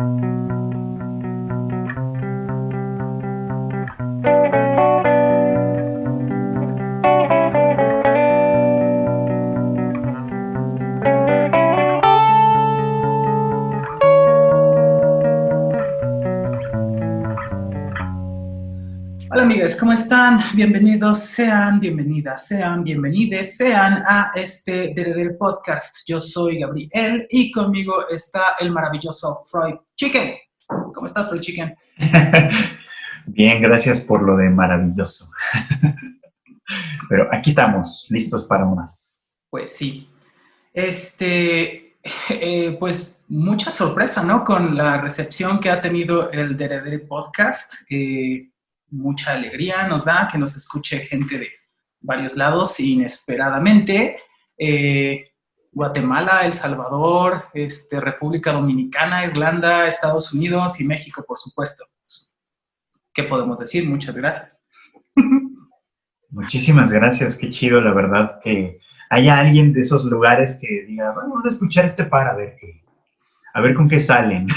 Hola amigas, ¿cómo están? Bienvenidos, sean bienvenidas, sean bienvenides, sean a este DDD Podcast. Yo soy Gabriel y conmigo está el maravilloso Freud Chicken. ¿Cómo estás, Freud Chicken? Bien, gracias por lo de maravilloso. Pero aquí estamos, listos para más. Pues sí. Pues mucha sorpresa, ¿no? Con la recepción que ha tenido el DDD Podcast. Mucha alegría nos da que nos escuche gente de varios lados inesperadamente. Guatemala, El Salvador, República Dominicana, Irlanda, Estados Unidos y México, por supuesto. ¿Qué podemos decir? Muchas gracias. Muchísimas gracias, qué chido, la verdad, que haya alguien de esos lugares que diga, bueno, vamos a escuchar este par a ver con qué salen.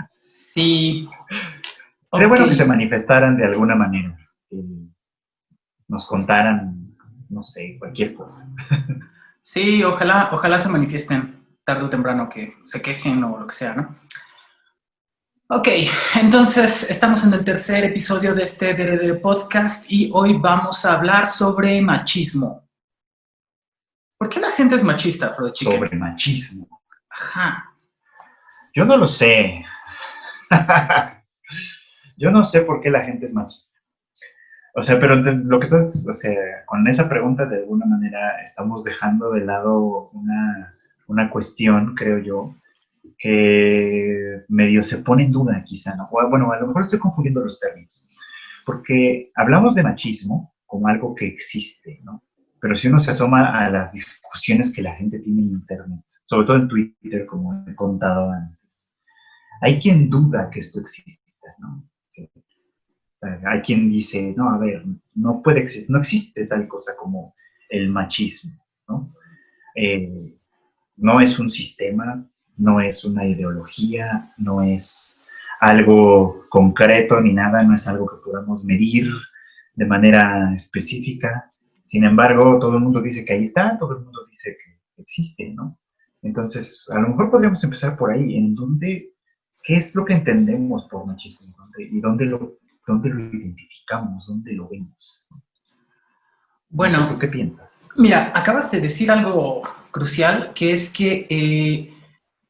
Sí. Sería Ok. bueno que se manifestaran de alguna manera, que nos contaran, no sé, cualquier cosa. Sí, ojalá se manifiesten tarde o temprano, que se quejen o lo que sea, ¿no? Ok, entonces estamos en el tercer episodio de este DDD Podcast y hoy vamos a hablar sobre machismo. ¿Por qué la gente es machista, Freud Chicken? Sobre machismo. Ajá. Yo no lo sé. Yo no sé por qué la gente es machista. O sea, pero lo que estás, o sea, con esa pregunta de alguna manera estamos dejando de lado una cuestión, creo yo, que medio se pone en duda quizá, ¿no? O, bueno, a lo mejor estoy confundiendo los términos, porque hablamos de machismo como algo que existe, ¿no? Pero si uno se asoma a las discusiones que la gente tiene en Internet, sobre todo en Twitter, como he contado antes, hay quien duda que esto exista, ¿no? Sí. Hay quien dice, no, a ver, no puede existir, no existe tal cosa como el machismo, ¿no? Eh, no es un sistema, no es una ideología, no es algo concreto ni nada, no es algo que podamos medir de manera específica. Sin embargo, todo el mundo dice que ahí está, todo el mundo dice que existe, ¿no? Entonces, a lo mejor podríamos empezar por ahí, en dónde, qué es lo que entendemos por machismo y dónde lo identificamos, dónde lo vemos. No sé, ¿tú Bueno, qué piensas? mira, acabas de decir algo crucial, que es que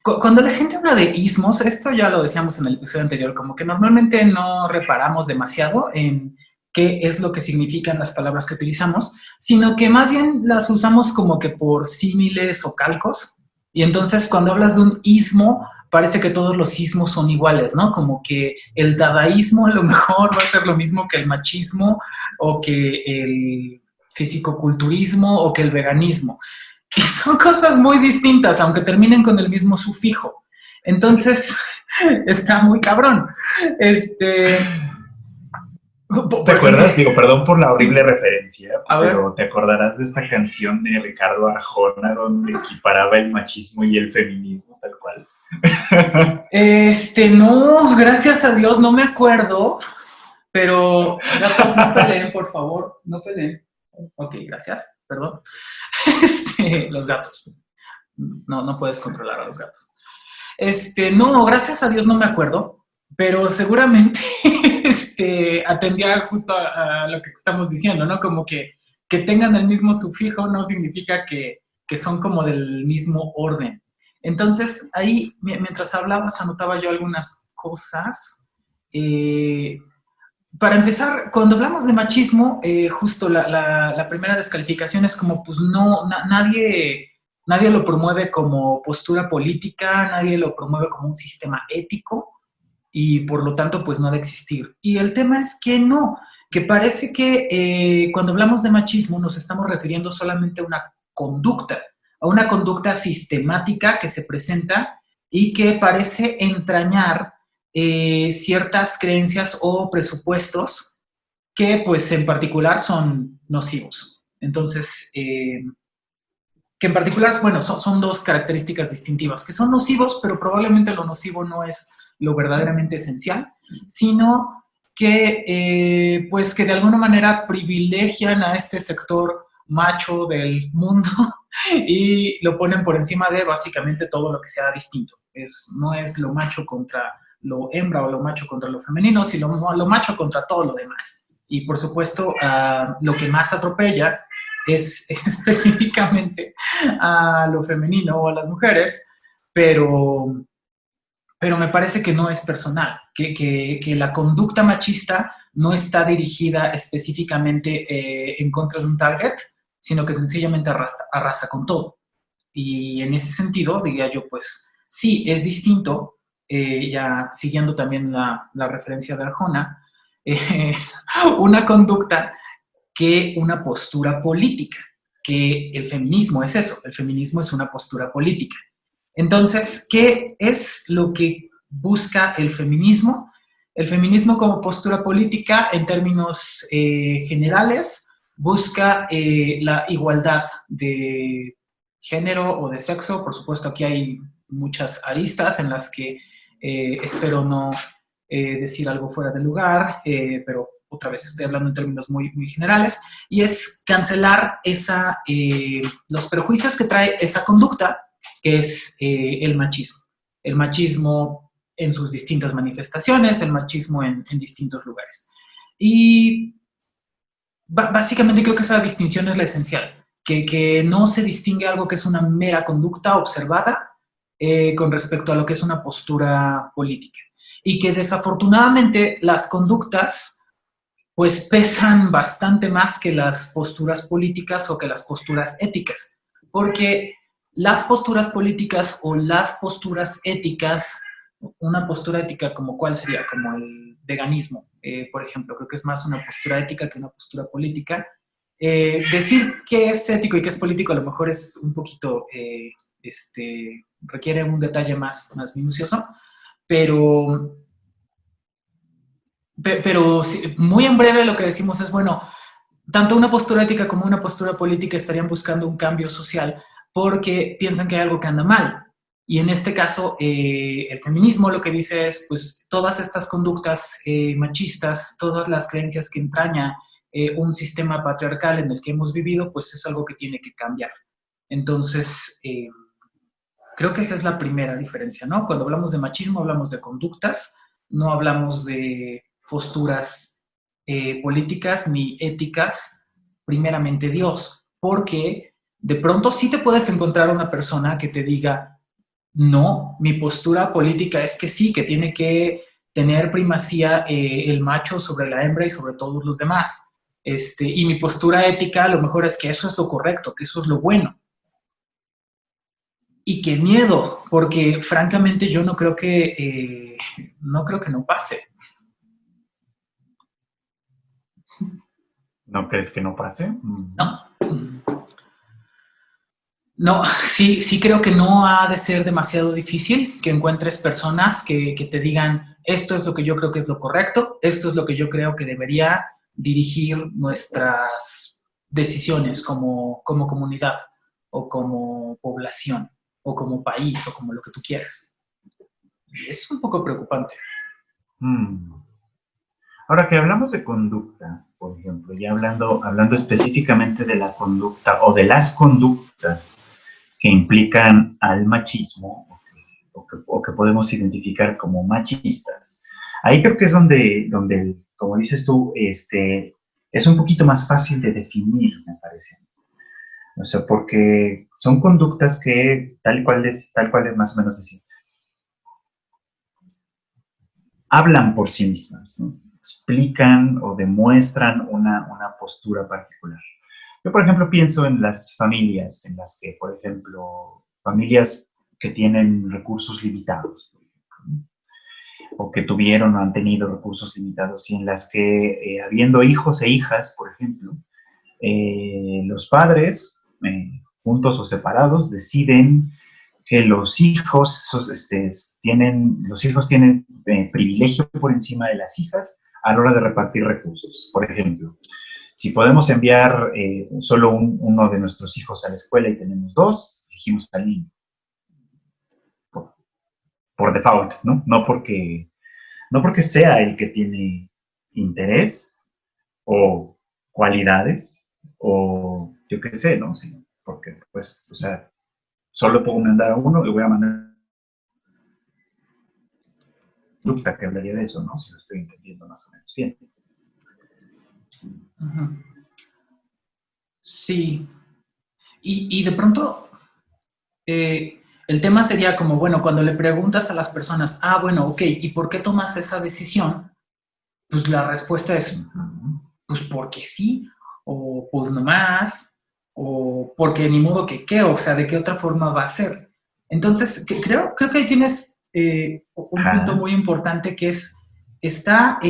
cuando la gente habla de ismos, esto ya lo decíamos en el episodio anterior, como que normalmente no reparamos demasiado en qué es lo que significan las palabras que utilizamos, sino que más bien las usamos como que por símiles o calcos. Y entonces cuando hablas de un ismo, parece que todos los ismos son iguales, ¿no? Como que el dadaísmo a lo mejor va a ser lo mismo que el machismo o que el fisicoculturismo o que el veganismo. Y son cosas muy distintas, aunque terminen con el mismo sufijo. Entonces, está muy cabrón. ¿Te Por ejemplo, acuerdas? Digo, perdón por la horrible sí, referencia, a ver, pero ¿te acordarás de esta canción de Ricardo Arjona donde equiparaba el machismo y el feminismo tal cual? no, gracias a Dios, no me acuerdo, pero gatos, no peleen, por favor, no peleen. Ok, gracias, perdón. Los gatos. No puedes controlar a los gatos. No, gracias a Dios no me acuerdo, pero seguramente atendía justo a lo que estamos diciendo, ¿no? Como que tengan el mismo sufijo no significa que son como del mismo orden. Entonces, ahí, mientras hablabas, anotaba yo algunas cosas. Eh, para empezar, cuando hablamos de machismo, justo la primera descalificación es como, pues no, nadie lo promueve como postura política, nadie lo promueve como un sistema ético y por lo tanto, pues no ha de existir. Y el tema es que no, que parece que cuando hablamos de machismo nos estamos refiriendo solamente a una conducta sistemática que se presenta y que parece entrañar ciertas creencias o presupuestos que pues en particular son nocivos. Entonces, que en particular, bueno, son dos características distintivas, que son nocivos, pero probablemente lo nocivo no es lo verdaderamente esencial, sino que, pues, que de alguna manera privilegian a este sector macho del mundo y lo ponen por encima de básicamente todo lo que sea distinto. No es lo macho contra lo hembra o lo macho contra lo femenino, sino lo macho contra todo lo demás. Y por supuesto, lo que más atropella es específicamente a lo femenino o a las mujeres, pero, pero me parece que no es personal, que la conducta machista no está dirigida específicamente en contra de un target, sino que sencillamente arrasa con todo. Y en ese sentido, diría yo, pues sí, es distinto, ya siguiendo también la referencia de Arjona, eh, una conducta que una postura política, que el feminismo es eso, el feminismo es una postura política. Entonces, ¿qué es lo que busca el feminismo? El feminismo como postura política, en términos generales, busca la igualdad de género o de sexo. Por supuesto, aquí hay muchas aristas en las que espero no decir algo fuera de lugar, pero otra vez estoy hablando en términos muy, muy generales, y es cancelar los prejuicios que trae esa conducta, que es el machismo. El machismo en sus distintas manifestaciones, el machismo en distintos lugares. Y básicamente creo que esa distinción es la esencial, que no se distingue algo que es una mera conducta observada con respecto a lo que es una postura política. Y que desafortunadamente las conductas pues pesan bastante más que las posturas políticas o que las posturas éticas, porque las posturas políticas o las posturas éticas, una postura ética como cuál sería, como el veganismo, por ejemplo, creo que es más una postura ética que una postura política. Decir que es ético y que es político a lo mejor es un poquito, requiere un detalle más minucioso, pero muy en breve lo que decimos es, bueno, tanto una postura ética como una postura política estarían buscando un cambio social porque piensan que hay algo que anda mal. Y en este caso, el feminismo lo que dice es, pues, todas estas conductas machistas, todas las creencias que entraña un sistema patriarcal en el que hemos vivido, pues es algo que tiene que cambiar. Entonces, creo que esa es la primera diferencia, ¿no? Cuando hablamos de machismo, hablamos de conductas, no hablamos de posturas políticas ni éticas, primeramente Dios, porque de pronto sí te puedes encontrar una persona que te diga, no, mi postura política es que sí, que tiene que tener primacía el macho sobre la hembra y sobre todos los demás. Y mi postura ética a lo mejor es que eso es lo correcto, que eso es lo bueno. Y qué miedo, porque francamente yo no creo que no pase. ¿No crees que no pase? No. No, sí creo que no ha de ser demasiado difícil que encuentres personas que te digan, esto es lo que yo creo que es lo correcto, esto es lo que yo creo que debería dirigir nuestras decisiones como comunidad o como población o como país o como lo que tú quieras. Y es un poco preocupante. Ahora que hablamos de conducta, por ejemplo, ya hablando específicamente de la conducta o de las conductas que implican al machismo o que podemos identificar como machistas, ahí creo que es donde como dices tú, es un poquito más fácil de definir, me parece. O sea, porque son conductas que, tal cual es más o menos decir, hablan por sí mismas, ¿no? Explican o demuestran una postura particular. Yo, por ejemplo, pienso en las familias, en las que, por ejemplo, familias que tienen recursos limitados, o que tuvieron o han tenido recursos limitados, y en las que, habiendo hijos e hijas, por ejemplo, los padres, juntos o separados, deciden que los hijos tienen privilegio por encima de las hijas a la hora de repartir recursos. Por ejemplo, Si podemos enviar solo uno de nuestros hijos a la escuela y tenemos dos, elegimos al niño. Por default, ¿no? No porque sea el que tiene interés o cualidades o yo qué sé, ¿no? Sino porque, pues, o sea, solo puedo mandar a uno y voy a mandar conducta que hablaría de eso, ¿no? Si lo estoy entendiendo más o menos bien. Ujú. Sí. Y de pronto, el tema sería como, bueno, cuando le preguntas a las personas, ah, bueno, ok, ¿y por qué tomas esa decisión? Pues la respuesta es, pues porque sí, o pues nomás, o porque ni modo que qué, o sea, ¿de qué otra forma va a ser? Entonces, creo que ahí tienes un punto Ajá. muy importante que es, está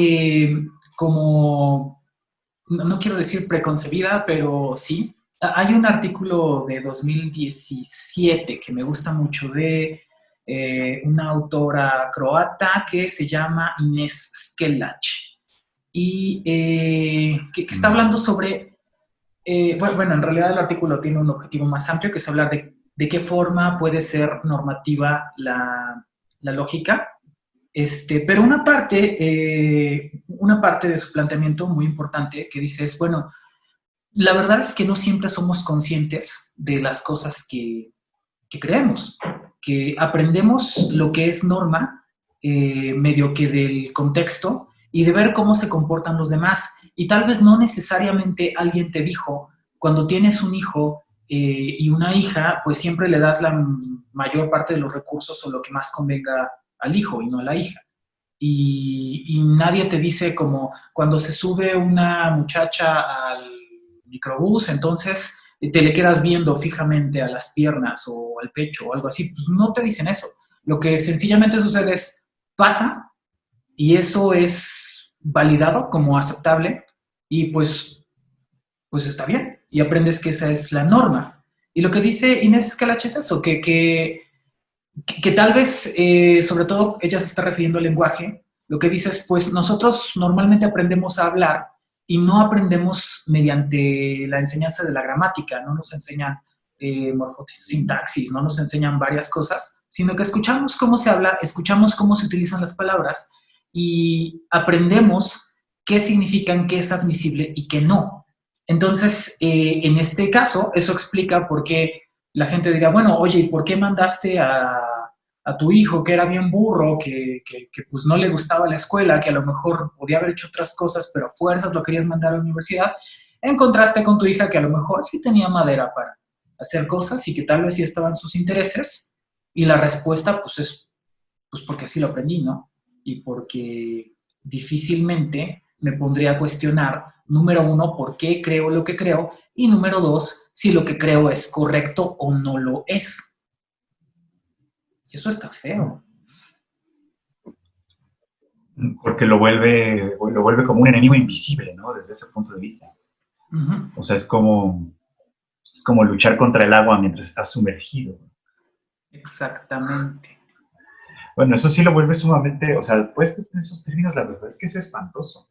como, no quiero decir preconcebida, pero sí. Hay un artículo de 2017 que me gusta mucho de una autora croata que se llama Inés Skelach y que está hablando sobre, bueno, en realidad el artículo tiene un objetivo más amplio que es hablar de qué forma puede ser normativa la lógica, pero una parte de su planteamiento muy importante que dice es, bueno, la verdad es que no siempre somos conscientes de las cosas que creemos, que aprendemos lo que es norma medio que del contexto y de ver cómo se comportan los demás. Y tal vez no necesariamente alguien te dijo, cuando tienes un hijo y una hija, pues siempre le das la mayor parte de los recursos o lo que más convenga al hijo y no a la hija. Y nadie te dice como cuando se sube una muchacha al microbús, entonces te le quedas viendo fijamente a las piernas o al pecho o algo así. Pues no te dicen eso. Lo que sencillamente sucede es, pasa y eso es validado como aceptable y pues está bien. Y aprendes que esa es la norma. Y lo que dice Inés Escalach es eso, que tal vez, sobre todo, ella se está refiriendo al lenguaje. Lo que dice es, pues nosotros normalmente aprendemos a hablar y no aprendemos mediante la enseñanza de la gramática, no nos enseñan sintaxis, no nos enseñan varias cosas, sino que escuchamos cómo se habla, escuchamos cómo se utilizan las palabras y aprendemos qué significan, qué es admisible y qué no. Entonces, en este caso, eso explica por qué la gente diría, bueno, oye, ¿y por qué mandaste a tu hijo que era bien burro, que pues no le gustaba la escuela, que a lo mejor podía haber hecho otras cosas, pero a fuerzas lo querías mandar a la universidad, en contraste con tu hija que a lo mejor sí tenía madera para hacer cosas y que tal vez sí estaban sus intereses? Y la respuesta pues es, pues porque así lo aprendí, ¿no? Y porque difícilmente me pondría a cuestionar, número uno, por qué creo lo que creo, y número dos, si lo que creo es correcto o no lo es. Eso está feo. Porque lo vuelve como un enemigo invisible, ¿no? Desde ese punto de vista. Uh-huh. O sea, es como luchar contra el agua mientras estás sumergido. Exactamente. Bueno, eso sí lo vuelve sumamente, o sea, pues en esos términos la verdad es que es espantoso.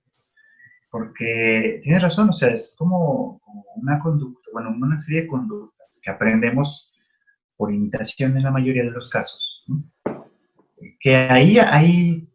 Porque tienes razón, o sea, es como una conducta, bueno, una serie de conductas que aprendemos por imitación en la mayoría de los casos, ¿no? Que ahí hay,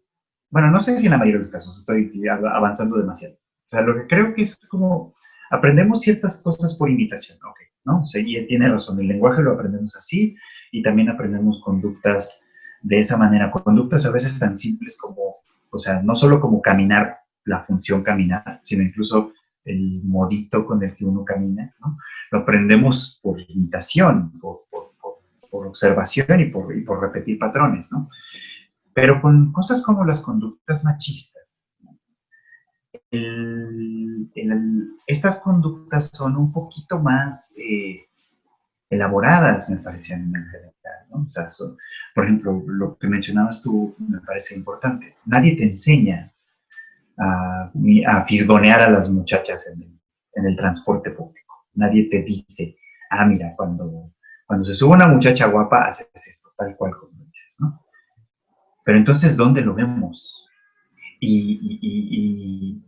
bueno, no sé si en la mayoría de los casos estoy avanzando demasiado. O sea, lo que creo que es como, aprendemos ciertas cosas por imitación, ok, ¿no? O sea, y tiene razón, el lenguaje lo aprendemos así y también aprendemos conductas de esa manera, conductas a veces tan simples como, o sea, no solo como caminar, la función caminar, sino incluso el modito con el que uno camina, ¿no? Lo aprendemos por imitación, por observación y por repetir patrones, ¿no? Pero con cosas como las conductas machistas, estas conductas son un poquito más elaboradas, me parecen en general, ¿no? O sea, por ejemplo, lo que mencionabas tú me parece importante. Nadie te enseña a fisgonear a las muchachas en el transporte público. Nadie te dice, mira, cuando se sube una muchacha guapa, haces esto, tal cual como dices, ¿no? Pero entonces, ¿dónde lo vemos? y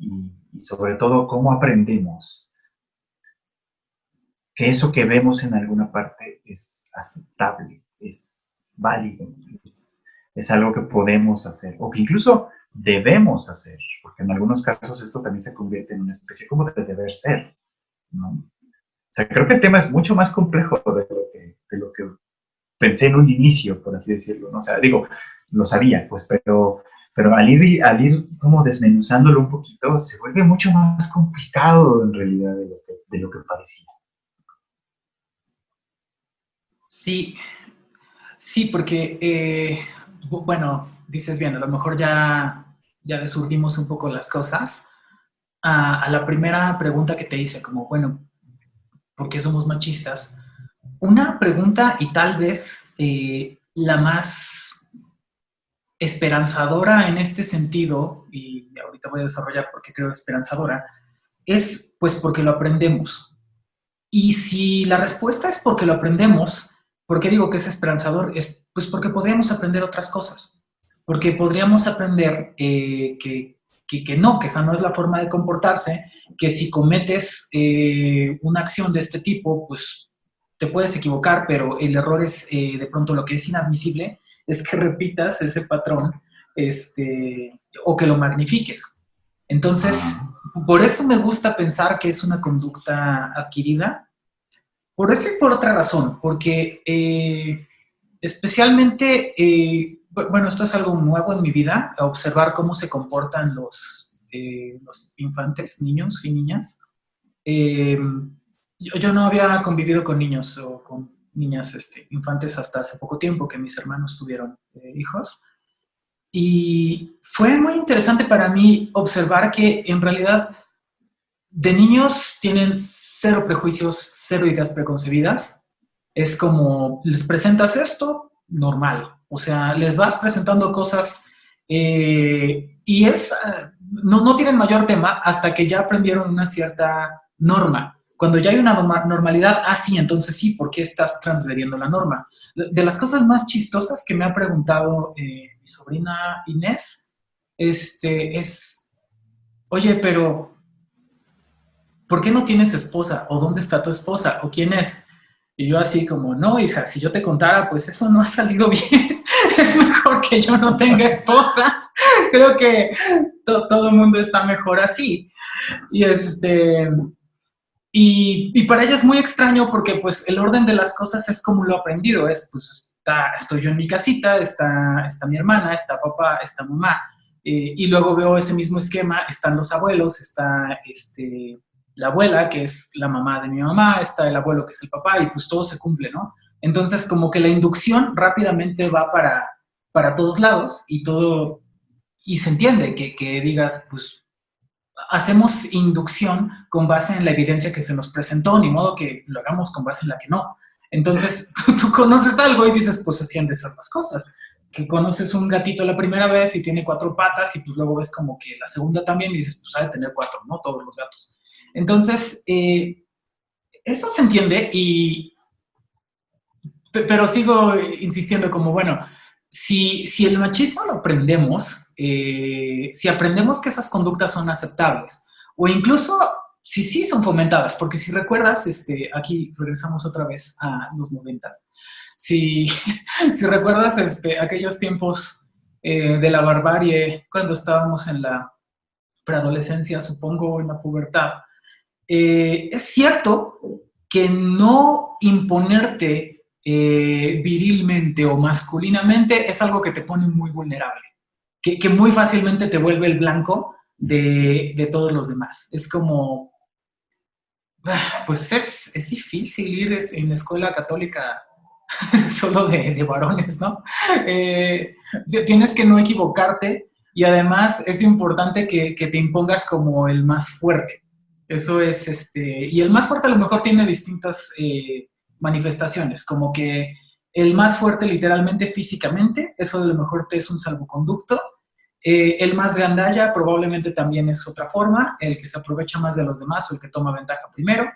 sobre todo cómo aprendemos que eso que vemos en alguna parte es aceptable, es válido, es algo que podemos hacer o que incluso debemos hacer, porque en algunos casos esto también se convierte en una especie como de deber ser, ¿no? O sea, creo que el tema es mucho más complejo de lo que pensé en un inicio, por así decirlo, ¿no? O sea, digo, lo sabía, pues, pero al ir como desmenuzándolo un poquito, se vuelve mucho más complicado en realidad de lo que parecía. Sí, sí, porque, bueno, dices bien, a lo mejor ya desurdimos un poco las cosas. A la primera pregunta que te hice, como, bueno, ¿por qué somos machistas? Una pregunta y tal vez la más esperanzadora en este sentido, y ahorita voy a desarrollar por qué creo esperanzadora, es pues porque lo aprendemos. Y si la respuesta es porque lo aprendemos, ¿por qué digo que es esperanzador? Es pues porque podríamos aprender otras cosas. Porque podríamos aprender que no, que esa no es la forma de comportarse, que si cometes una acción de este tipo, pues te puedes equivocar, pero el error es de pronto lo que es inadmisible, es que repitas ese patrón o que lo magnifiques. Entonces, por eso me gusta pensar que es una conducta adquirida, por eso y por otra razón, porque especialmente, bueno, esto es algo nuevo en mi vida, observar cómo se comportan los infantes, niños y niñas. Eh, yo no había convivido con niños o con niñas infantes hasta hace poco tiempo que mis hermanos tuvieron hijos. Y fue muy interesante para mí observar que en realidad de niños tienen cero prejuicios, cero ideas preconcebidas. Es como, les presentas esto, normal. O sea, les vas presentando cosas y no tienen mayor tema hasta que ya aprendieron una cierta norma. Cuando ya hay una normalidad, sí, entonces sí, ¿por qué estás transgrediendo la norma? De las cosas más chistosas que me ha preguntado mi sobrina Inés, es, oye, pero ¿por qué no tienes esposa? ¿O dónde está tu esposa? ¿O quién es? Y yo así como, no, hija, si yo te contara, pues eso no ha salido bien. Es mejor que yo no tenga esposa. Creo que todo el mundo está mejor así. Y y para ella es muy extraño porque pues el orden de las cosas es como lo he aprendido. Pues estoy yo en mi casita, está mi hermana, está papá, está mamá. Y luego veo ese mismo esquema, están los abuelos, está la abuela, que es la mamá de mi mamá, está el abuelo, que es el papá, y pues todo se cumple, ¿no? Entonces, como que la inducción rápidamente va para todos lados y se entiende que digas, pues, hacemos inducción con base en la evidencia que se nos presentó, ni modo que lo hagamos con base en la que no. Entonces, tú conoces algo y dices, pues así han de ser las cosas. Que conoces un gatito la primera vez y tiene 4 patas y pues luego ves como que la segunda también y dices, pues ha de tener 4, ¿no? Todos los gatos. Entonces, eso se entiende, pero sigo insistiendo como, bueno, si el machismo lo aprendemos, si aprendemos que esas conductas son aceptables, o incluso si sí son fomentadas, porque si recuerdas, aquí regresamos otra vez a los 90s, si, si recuerdas aquellos tiempos de la barbarie, cuando estábamos en la preadolescencia, supongo, en la pubertad, es cierto que no imponerte virilmente o masculinamente es algo que te pone muy vulnerable, que muy fácilmente te vuelve el blanco de todos los demás. Es como, pues es difícil ir en la escuela católica solo de varones, ¿no? Tienes que no equivocarte y además es importante que te impongas como el más fuerte. Eso es, y el más fuerte a lo mejor tiene distintas manifestaciones, como que el más fuerte literalmente físicamente, eso a lo mejor te es un salvoconducto. El más gandalla probablemente también es otra forma, el que se aprovecha más de los demás o el que toma ventaja primero.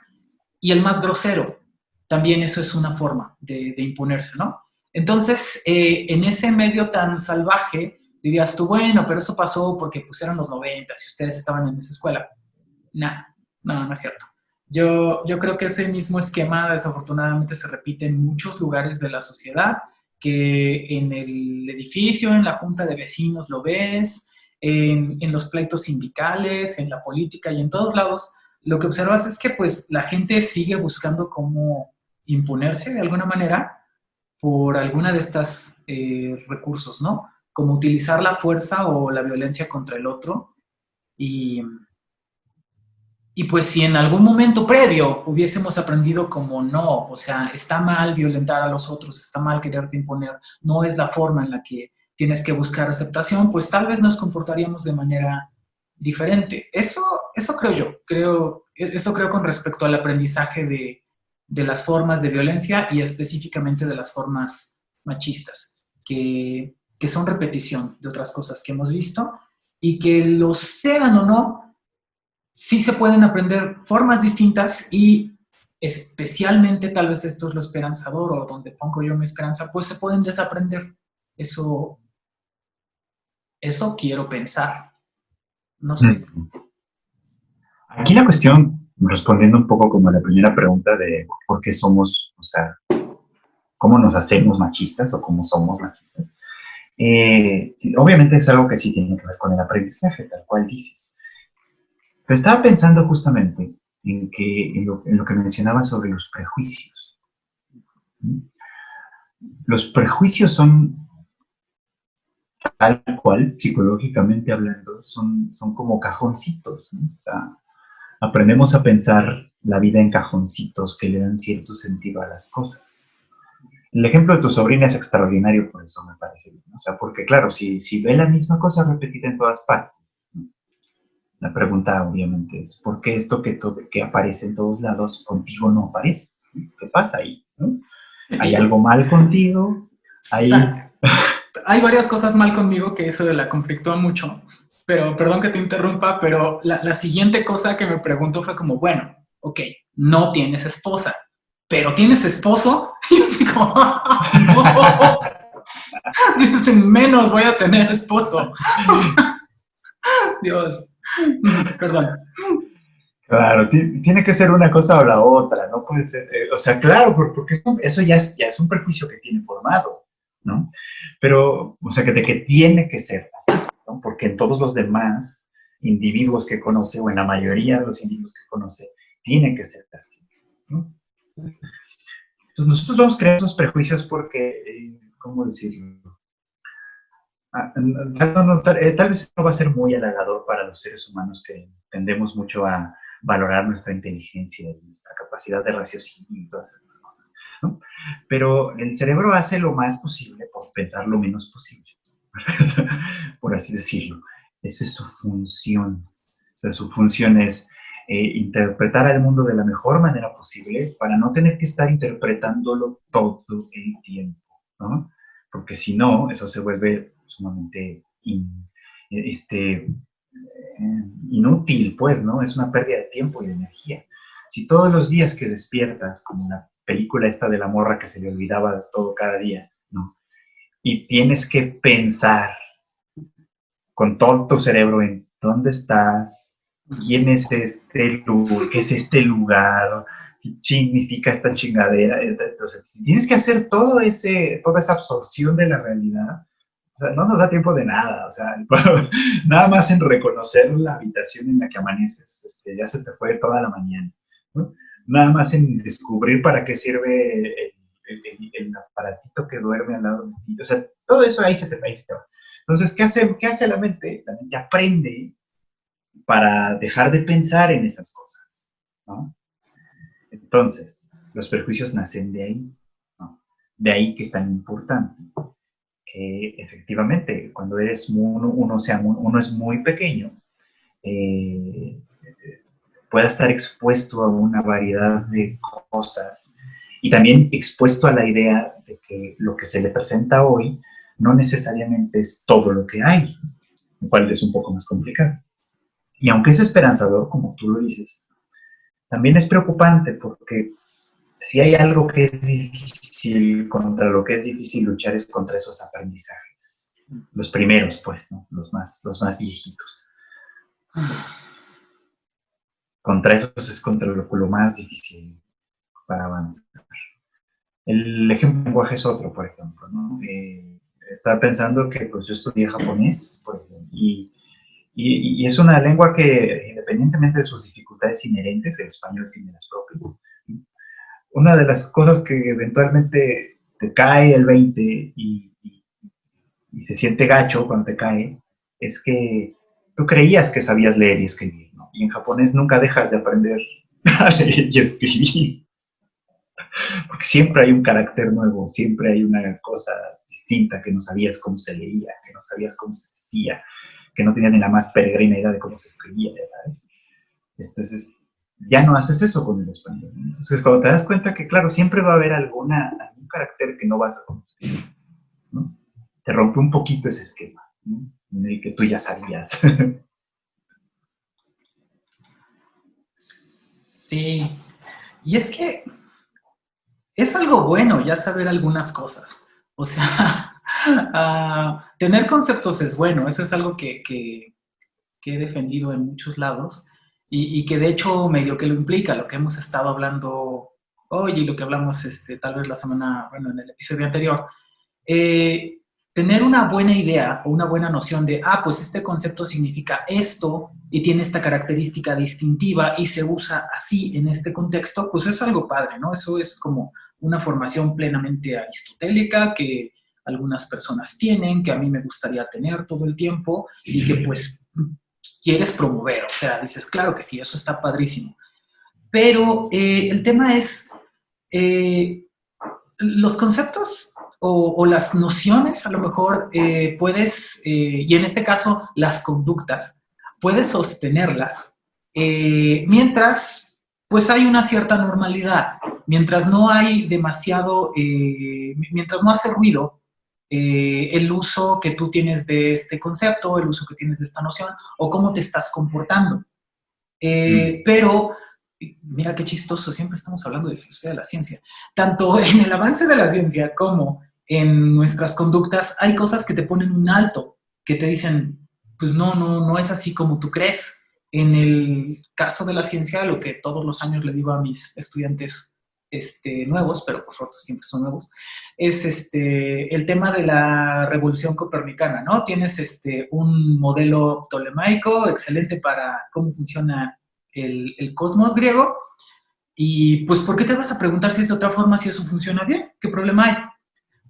Y el más grosero, también eso es una forma de imponerse, ¿no? Entonces, en ese medio tan salvaje, dirías tú, bueno, pero eso pasó porque pues eran los 90 y ustedes estaban en esa escuela. Nah, no es cierto. Yo creo que ese mismo esquema desafortunadamente se repite en muchos lugares de la sociedad, que en el edificio, en la junta de vecinos lo ves, en los pleitos sindicales, en la política y en todos lados, lo que observas es que pues la gente sigue buscando cómo imponerse de alguna manera por alguna de estas recursos, ¿no? Como utilizar la fuerza o la violencia contra el otro. Y, y pues si en algún momento previo hubiésemos aprendido como no, o sea, está mal violentar a los otros, está mal quererte imponer, no es la forma en la que tienes que buscar aceptación, pues tal vez nos comportaríamos de manera diferente. Eso creo yo, eso creo con respecto al aprendizaje de las formas de violencia y específicamente de las formas machistas, que son repetición de otras cosas que hemos visto y que lo sean o no, sí se pueden aprender formas distintas y especialmente, tal vez esto es lo esperanzador o donde pongo yo mi esperanza, pues se pueden desaprender. Eso quiero pensar. No sé. Aquí la cuestión, respondiendo un poco como a la primera pregunta de por qué somos, o sea, cómo nos hacemos machistas o cómo somos machistas, obviamente es algo que sí tiene que ver con el aprendizaje, tal cual dices. Pero estaba pensando justamente en lo que mencionaba sobre los prejuicios. Los prejuicios son, tal cual, psicológicamente hablando, son como cajoncitos, ¿no? O sea, aprendemos a pensar la vida en cajoncitos que le dan cierto sentido a las cosas. El ejemplo de tu sobrina es extraordinario, por eso me parece bien. O sea, porque claro, si ve la misma cosa repetida en todas partes, ¿no? La pregunta obviamente es, ¿por qué esto que aparece en todos lados contigo no aparece? ¿Qué pasa ahí? ¿No? ¿Hay algo mal contigo? Hay varias cosas mal conmigo que eso la conflictúa mucho, pero perdón que te interrumpa, pero la siguiente cosa que me preguntó fue como, bueno, ok, no tienes esposa, pero ¿tienes esposo? Y yo así como, no, dicen, menos voy a tener esposo. O sea, Dios, perdón. Claro, tiene que ser una cosa o la otra, no puede ser, o sea, claro, porque eso ya es un prejuicio que tiene formado, ¿no? Pero, o sea, de que tiene que ser así, ¿no? Porque en todos los demás individuos que conoce, o en la mayoría de los individuos que conoce, tiene que ser así, ¿no? Entonces nosotros vamos creando esos prejuicios porque, ¿cómo decirlo? Tal vez no va a ser muy halagador para los seres humanos que tendemos mucho a valorar nuestra inteligencia y nuestra capacidad de raciocinio y todas esas cosas, ¿no? Pero el cerebro hace lo más posible por pensar lo menos posible, por así decirlo. Esa es su función. O sea, su función es interpretar al mundo de la mejor manera posible para no tener que estar interpretándolo todo el tiempo, ¿no? Porque si no, eso se vuelve sumamente inútil, pues, ¿no? Es una pérdida de tiempo y de energía. Si todos los días que despiertas, como la película esta de la morra que se le olvidaba todo cada día, ¿no? Y tienes que pensar con todo tu cerebro en dónde estás, quién es este lugar, qué es este lugar, qué significa esta chingadera. Entonces, si tienes que hacer toda esa absorción de la realidad, o sea, no nos da tiempo de nada, o sea, nada más en reconocer la habitación en la que amaneces, ya se te fue toda la mañana, ¿no? Nada más en descubrir para qué sirve el aparatito que duerme al lado de ti, o sea, todo eso ahí se te va. Entonces, ¿qué hace la mente? La mente aprende para dejar de pensar en esas cosas, ¿no? Entonces, los prejuicios nacen de ahí, ¿no? De ahí que es tan importante que efectivamente cuando uno es muy pequeño, pueda estar expuesto a una variedad de cosas y también expuesto a la idea de que lo que se le presenta hoy no necesariamente es todo lo que hay, lo cual es un poco más complicado. Y aunque es esperanzador, como tú lo dices, también es preocupante porque si hay algo que es difícil, contra lo que es difícil luchar es contra esos aprendizajes. Los primeros, pues, ¿no? Los más viejitos. Contra esos es contra lo más difícil para avanzar. El ejemplo de lenguaje es otro, por ejemplo, ¿no? Estaba pensando que pues yo estudié japonés, por ejemplo, y es una lengua que, independientemente de sus dificultades inherentes, el español tiene las propias. Una de las cosas que eventualmente te cae el 20 y se siente gacho cuando te cae, es que tú creías que sabías leer y escribir, ¿no? Y en japonés nunca dejas de aprender a leer y escribir, porque siempre hay un carácter nuevo, siempre hay una cosa distinta que no sabías cómo se leía, que no sabías cómo se decía, que no tenías ni la más peregrina idea de cómo se escribía, ¿sabes? Entonces, ya no haces eso con el español. Entonces, cuando te das cuenta que, claro, siempre va a haber algún carácter que no vas a conocer, ¿no? Te rompe un poquito ese esquema, ¿no? En el que tú ya sabías. Sí, y es que es algo bueno ya saber algunas cosas. O sea, tener conceptos es bueno, eso es algo que he defendido en muchos lados y que de hecho medio que lo implica, lo que hemos estado hablando hoy y lo que hablamos tal vez la semana, bueno, en el episodio anterior. eh, Tener una buena idea o una buena noción de, pues este concepto significa esto y tiene esta característica distintiva y se usa así en este contexto, pues es algo padre, ¿no? Eso es como una formación plenamente aristotélica que algunas personas tienen, que a mí me gustaría tener todo el tiempo y que pues quieres promover, o sea, dices, claro que sí, eso está padrísimo. Pero el tema es, los conceptos o las nociones, a lo mejor puedes, y en este caso las conductas, puedes sostenerlas mientras pues hay una cierta normalidad, mientras no hay demasiado, mientras no hace ruido el uso que tú tienes de este concepto, el uso que tienes de esta noción o cómo te estás comportando. Pero mira qué chistoso, siempre estamos hablando de filosofía de la ciencia. Tanto en el avance de la ciencia como en nuestras conductas hay cosas que te ponen un alto, que te dicen, pues no es así como tú crees. En el caso de la ciencia, lo que todos los años le digo a mis estudiantes nuevos, pero por suerte siempre son nuevos, es el tema de la revolución copernicana, ¿no? Tienes un modelo ptolemaico excelente para cómo funciona el cosmos griego, y pues, ¿por qué te vas a preguntar si es de otra forma, si eso funciona bien? ¿Qué problema hay?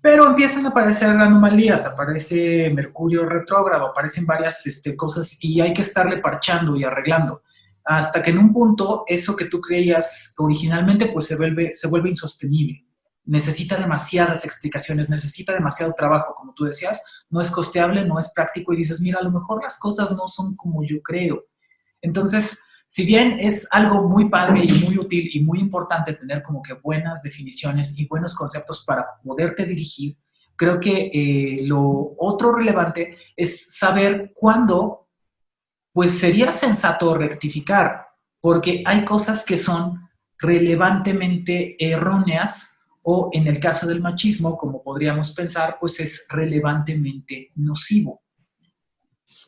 Pero empiezan a aparecer anomalías, aparece Mercurio retrógrado, aparecen varias cosas y hay que estarle parchando y arreglando. Hasta que en un punto eso que tú creías originalmente pues se vuelve insostenible. Necesita demasiadas explicaciones, necesita demasiado trabajo, como tú decías, no es costeable, no es práctico y dices, mira, a lo mejor las cosas no son como yo creo. Entonces, si bien es algo muy padre y muy útil y muy importante tener como que buenas definiciones y buenos conceptos para poderte dirigir, creo que lo otro relevante es saber cuándo pues sería sensato rectificar, porque hay cosas que son relevantemente erróneas o en el caso del machismo, como podríamos pensar, pues es relevantemente nocivo.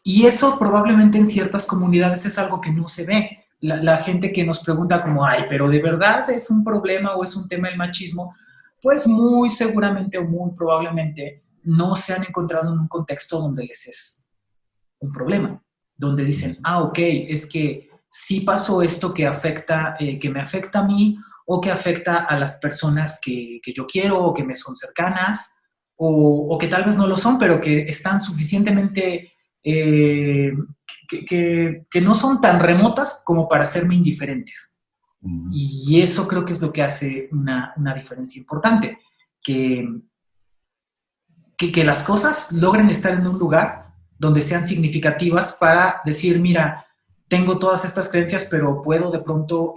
Y eso probablemente en ciertas comunidades es algo que no se ve. La gente que nos pregunta como, ay, pero ¿de verdad es un problema o es un tema el machismo? Pues muy seguramente o muy probablemente no se han encontrado en un contexto donde les es un problema, donde dicen, ok, es que sí pasó esto que me afecta a mí o que afecta a las personas que yo quiero o que me son cercanas o que tal vez no lo son, pero que están suficientemente, que no son tan remotas como para hacerme indiferentes. Y eso creo que es lo que hace una diferencia importante, que las cosas logren estar en un lugar donde sean significativas para decir, mira, tengo todas estas creencias, pero puedo de pronto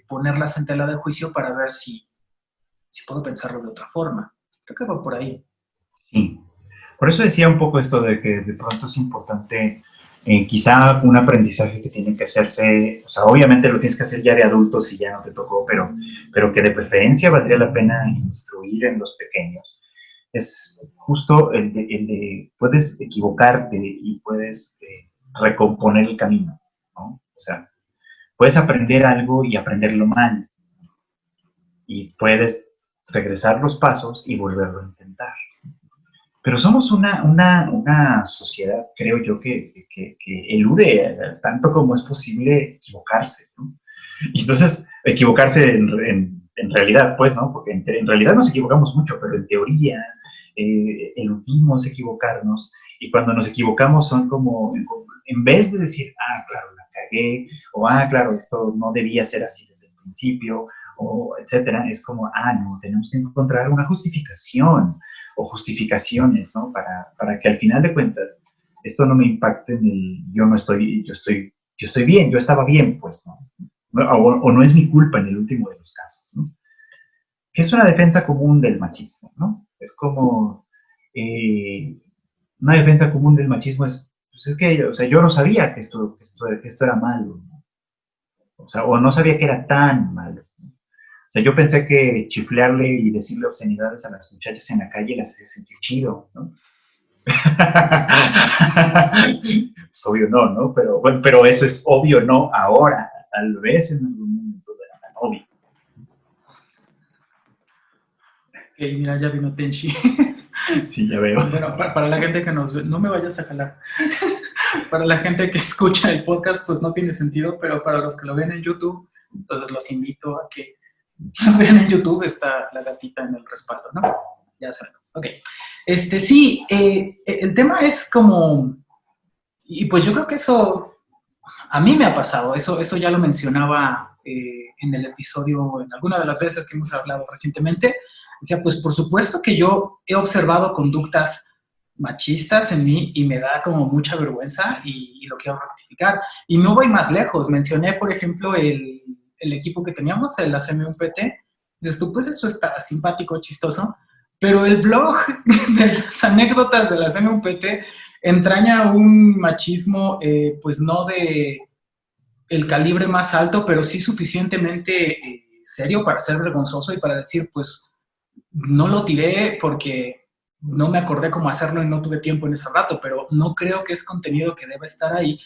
ponerlas en tela de juicio para ver si puedo pensarlo de otra forma. Creo que va por ahí. Sí. Por eso decía un poco esto de que de pronto es importante, quizá un aprendizaje que tiene que hacerse, o sea, obviamente lo tienes que hacer ya de adulto si ya no te tocó, pero que de preferencia valdría la pena instruir en los pequeños. es justo el de puedes equivocarte y puedes recomponer el camino, ¿no? O sea, puedes aprender algo y aprenderlo mal, y puedes regresar los pasos y volverlo a intentar. Pero somos una sociedad, creo yo, que elude tanto como es posible equivocarse, ¿no? Y entonces, equivocarse en realidad, pues, ¿no? Porque en realidad nos equivocamos mucho, pero en teoría eludimos equivocarnos, y cuando nos equivocamos son como, en vez de decir, ah, claro, la cagué, o ah, claro, esto no debía ser así desde el principio, o etcétera, es como, ah, no, tenemos que encontrar una justificación o justificaciones, ¿no? Para que al final de cuentas esto no me impacte en el yo no estoy, yo estoy bien, yo estaba bien, pues, ¿no? O no es mi culpa en el último de los casos, ¿no? Que es una defensa común del machismo, ¿no? Es como, eh, una defensa común del machismo es, pues es que, o sea, yo no sabía que esto era malo, ¿no? O sea, o no sabía que era tan malo. O sea, yo pensé que chiflearle y decirle obscenidades a las muchachas en la calle las hacía sentir chido, ¿no? Pues obvio no, ¿no? Pero, bueno, pero eso es obvio no ahora, tal vez en algún momento era tan obvio. Ok, mira, ya vino Tenchi. Sí, ya veo. Bueno, para la gente que nos ve, no me vayas a jalar. Para la gente que escucha el podcast, pues no tiene sentido, pero para los que lo ven en YouTube, entonces los invito a que lo vean en YouTube, está la gatita en el respaldo, ¿no? Ya saben. Ok. Sí, el tema es como, y pues yo creo que eso a mí me ha pasado, eso ya lo mencionaba en el episodio, en alguna de las veces que hemos hablado recientemente. Decía, pues por supuesto que yo he observado conductas machistas en mí y me da como mucha vergüenza y lo quiero rectificar. Y no voy más lejos. Mencioné, por ejemplo, el equipo que teníamos, el ACMUPT. Dices tú, pues eso está simpático, chistoso, pero el blog de las anécdotas de la ACMUPT entraña un machismo, pues no de el calibre más alto, pero sí suficientemente serio para ser vergonzoso y para decir, pues no lo tiré porque no me acordé cómo hacerlo y no tuve tiempo en ese rato, pero no creo que es contenido que deba estar ahí.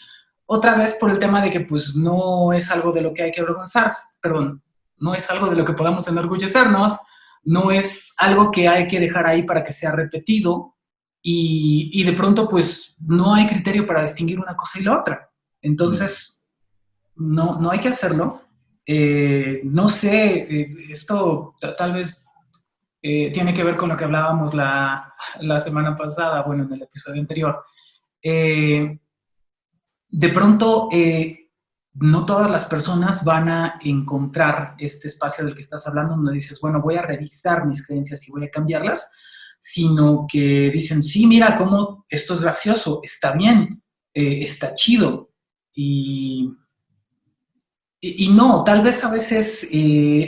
Otra vez por el tema de que pues no es algo de lo que hay que avergonzarse, perdón, no es algo de lo que podamos enorgullecernos, no es algo que hay que dejar ahí para que sea repetido y de pronto pues no hay criterio para distinguir una cosa y la otra. Entonces, no hay que hacerlo. No sé, esto tal vez tiene que ver con lo que hablábamos la semana pasada, bueno, en el episodio anterior. Eh, de pronto, no todas las personas van a encontrar este espacio del que estás hablando, donde dices, bueno, voy a revisar mis creencias y voy a cambiarlas, sino que dicen, sí, mira, cómo esto es gracioso, está bien, está chido. Y no, tal vez a veces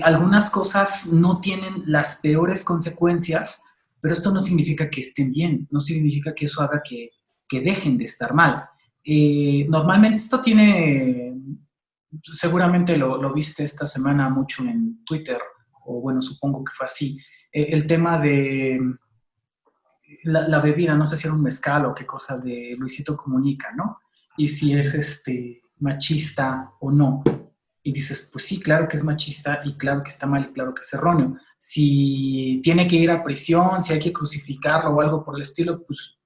algunas cosas no tienen las peores consecuencias, pero esto no significa que estén bien, no significa que eso haga que dejen de estar mal. Normalmente esto tiene, seguramente lo viste esta semana mucho en Twitter, o bueno, supongo que fue así, el tema de la bebida, no sé si era un mezcal o qué cosa de Luisito Comunica, ¿no? Y si Sí. es machista o no. Y dices, pues sí, claro que es machista y claro que está mal y claro que es erróneo. Si tiene que ir a prisión, si hay que crucificarlo o algo por el estilo, pues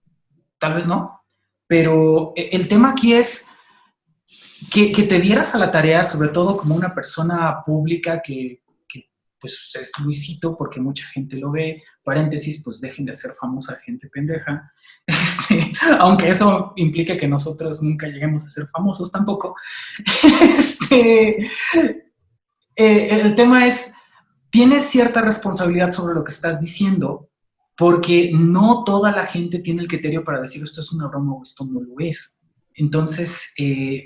tal vez no. Pero el tema aquí es que te dieras a la tarea, sobre todo como una persona pública que pues es Luisito porque mucha gente lo ve, paréntesis, pues dejen de hacer famosa gente pendeja, aunque eso implique que nosotros nunca lleguemos a ser famosos tampoco. Este, el tema es, tienes cierta responsabilidad sobre lo que estás diciendo, porque no toda la gente tiene el criterio para decir esto es una broma o esto no lo es. Entonces,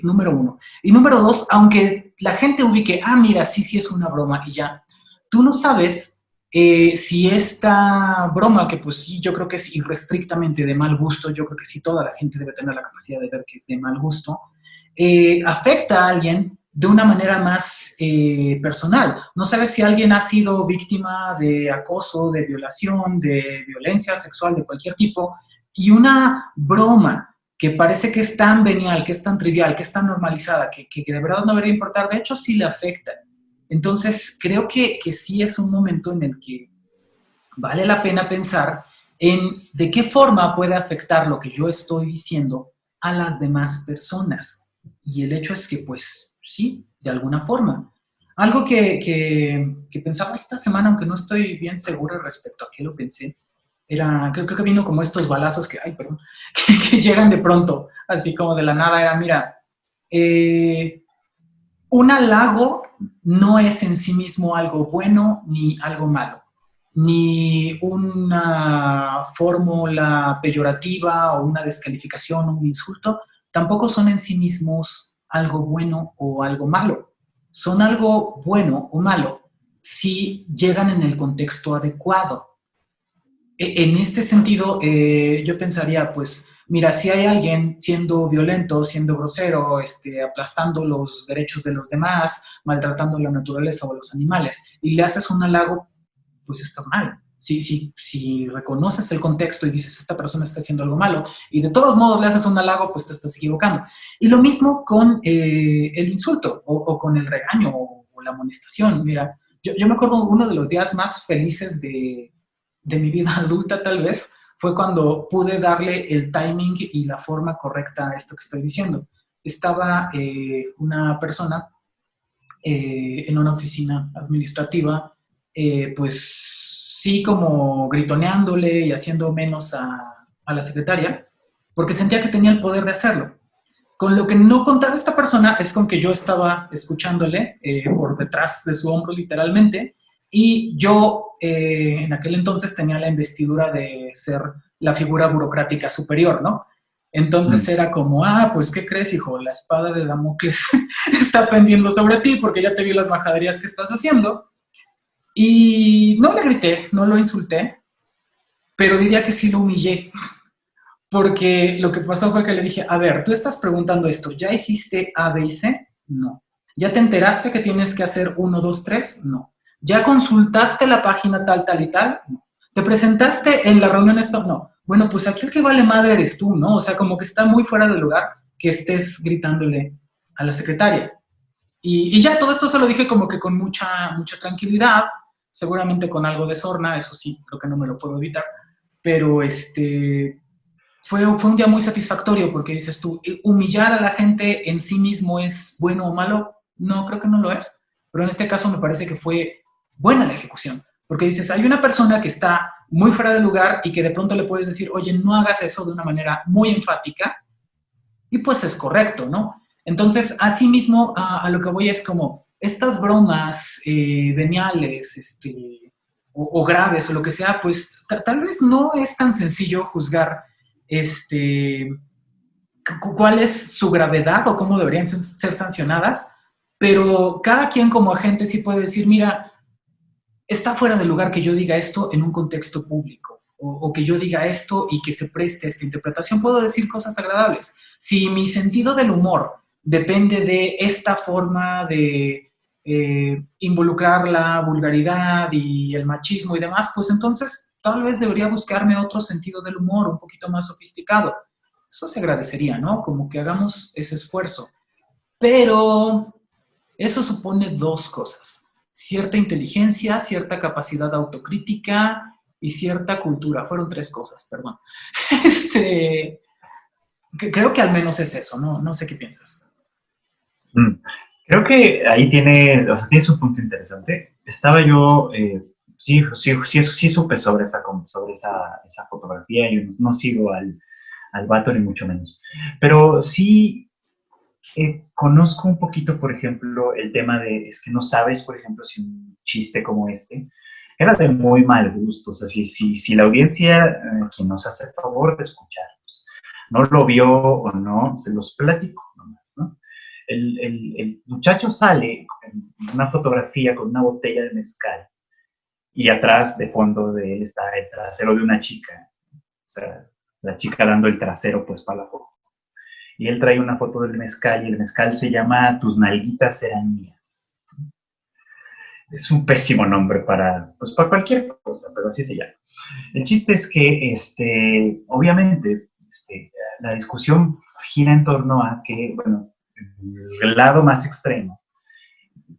número uno. Y número dos, aunque la gente ubique, ah, mira, sí, sí es una broma y ya, tú no sabes si esta broma, que pues sí, yo creo que es irrestrictamente de mal gusto, yo creo que sí toda la gente debe tener la capacidad de ver que es de mal gusto, afecta a alguien de una manera más personal. No sabes si alguien ha sido víctima de acoso, de violación, de violencia sexual de cualquier tipo, y una broma que parece que es tan venial, que es tan trivial, que es tan normalizada, que de verdad no debería importar, de hecho sí le afecta. Entonces, creo que sí es un momento en el que vale la pena pensar en de qué forma puede afectar lo que yo estoy diciendo a las demás personas. Y el hecho es que, pues, sí, de alguna forma. Algo que pensaba esta semana, aunque no estoy bien seguro respecto a qué lo pensé, era, creo que vino como estos balazos que, ay, perdón, que llegan de pronto, así como de la nada, era, mira, eh, un halago no es en sí mismo algo bueno ni algo malo, ni una fórmula peyorativa o una descalificación o un insulto, tampoco son en sí mismos algo bueno o algo malo. Son algo bueno o malo si llegan en el contexto adecuado. En este sentido, yo pensaría, pues, mira, si hay alguien siendo violento, siendo grosero, aplastando los derechos de los demás, maltratando la naturaleza o los animales, y le haces un halago, pues estás mal. Si reconoces el contexto y dices, esta persona está haciendo algo malo, y de todos modos le haces un halago, pues te estás equivocando. Y lo mismo con el insulto, o con el regaño, o la amonestación. Mira, yo me acuerdo uno de los días más felices de mi vida adulta tal vez, fue cuando pude darle el timing y la forma correcta a esto que estoy diciendo. Estaba una persona en una oficina administrativa, pues sí, como gritoneándole y haciendo menos a la secretaria, porque sentía que tenía el poder de hacerlo. Con lo que no contaba esta persona es con que yo estaba escuchándole por detrás de su hombro literalmente, y yo en aquel entonces tenía la investidura de ser la figura burocrática superior, ¿no? Entonces era como, pues, ¿qué crees, hijo? La espada de Damocles está pendiendo sobre ti porque ya te vi las majaderías que estás haciendo. Y no le grité, no lo insulté, pero diría que sí lo humillé. Porque lo que pasó fue que le dije, a ver, tú estás preguntando esto, ¿ya hiciste A, B y C? No. ¿Ya te enteraste que tienes que hacer uno, 2, 3? No. ¿Ya consultaste la página tal, tal y tal? No. ¿Te presentaste en la reunión esto? No. Bueno, pues aquí el que vale madre eres tú, ¿no? O sea, como que está muy fuera de lugar que estés gritándole a la secretaria. Y ya todo esto se lo dije como que con mucha tranquilidad, seguramente con algo de sorna, eso sí, creo que no me lo puedo evitar, pero fue un día muy satisfactorio porque dices tú, humillar a la gente en sí mismo es bueno o malo. No, creo que no lo es. Pero en este caso me parece que fue buena la ejecución. Porque dices, hay una persona que está muy fuera de lugar y que de pronto le puedes decir, oye, no hagas eso de una manera muy enfática, y pues es correcto, ¿no? Entonces, así mismo, a lo que voy es como, estas bromas veniales, o graves, o lo que sea, pues tal vez no es tan sencillo juzgar este, cuál es su gravedad o cómo deberían ser sancionadas, pero cada quien como agente sí puede decir, mira, está fuera de lugar que yo diga esto en un contexto público, o que yo diga esto y que se preste a esta interpretación. Puedo decir cosas agradables. Si mi sentido del humor depende de esta forma de involucrar la vulgaridad y el machismo y demás, pues entonces tal vez debería buscarme otro sentido del humor un poquito más sofisticado. Eso se agradecería, ¿no? Como que hagamos ese esfuerzo. Pero eso supone dos cosas: cierta inteligencia, cierta capacidad autocrítica y cierta cultura. Fueron tres cosas, perdón. Este, creo que al menos es eso, ¿no? No sé qué piensas. Mm. Creo que ahí tiene, o sea, tiene su punto interesante. Estaba yo, sí supe sobre esa fotografía. Yo no sigo al vato ni mucho menos. Pero sí conozco un poquito, por ejemplo, el tema de, es que no sabes, por ejemplo, si un chiste como este era de muy mal gusto. O sea, si la audiencia, quien nos hace el favor de escucharnos, no lo vio o no, se los platico nomás, ¿no? El muchacho sale en una fotografía con una botella de mezcal y atrás, de fondo de él, está el trasero de una chica. O sea, la chica dando el trasero, pues, para la foto. Y él trae una foto del mezcal y el mezcal se llama Tus nalguitas serán mías. Es un pésimo nombre pues para cualquier cosa, pero así se llama. El chiste es que, obviamente, la discusión gira en torno a que, bueno, el lado más extremo,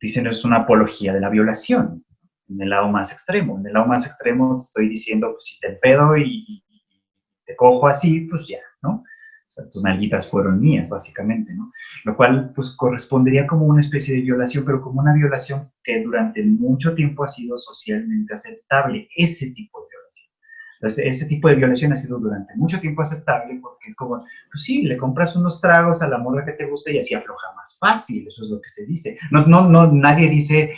dicen es una apología de la violación, en el lado más extremo. En el lado más extremo estoy diciendo, pues si te empedo y te cojo así, pues ya, ¿no? O sea, tus nalguitas fueron mías, básicamente, ¿no? Lo cual, pues, correspondería como una especie de violación, pero como una violación que durante mucho tiempo ha sido socialmente aceptable, ese tipo de violación. Entonces, ese tipo de violación ha sido durante mucho tiempo aceptable porque es como, pues sí, le compras unos tragos a la morra que te gusta y así afloja más fácil, eso es lo que se dice. No, nadie dice,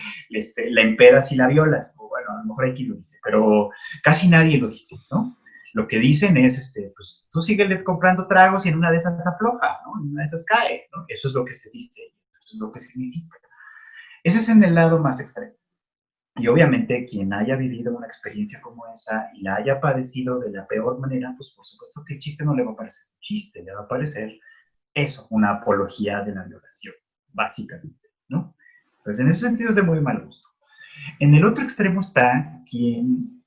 la empedas y la violas, o bueno, a lo mejor aquí lo dice, pero casi nadie lo dice, ¿no? Lo que dicen es, pues tú síguele comprando tragos y en una de esas afloja, ¿no? En una de esas cae, ¿no? Eso es lo que se dice, eso es lo que significa. Ese es en el lado más extremo. Y obviamente quien haya vivido una experiencia como esa y la haya padecido de la peor manera, pues por supuesto que el chiste no le va a parecer un chiste, le va a parecer eso, una apología de la violación, básicamente, ¿no? Pues en ese sentido es de muy mal gusto. En el otro extremo está quien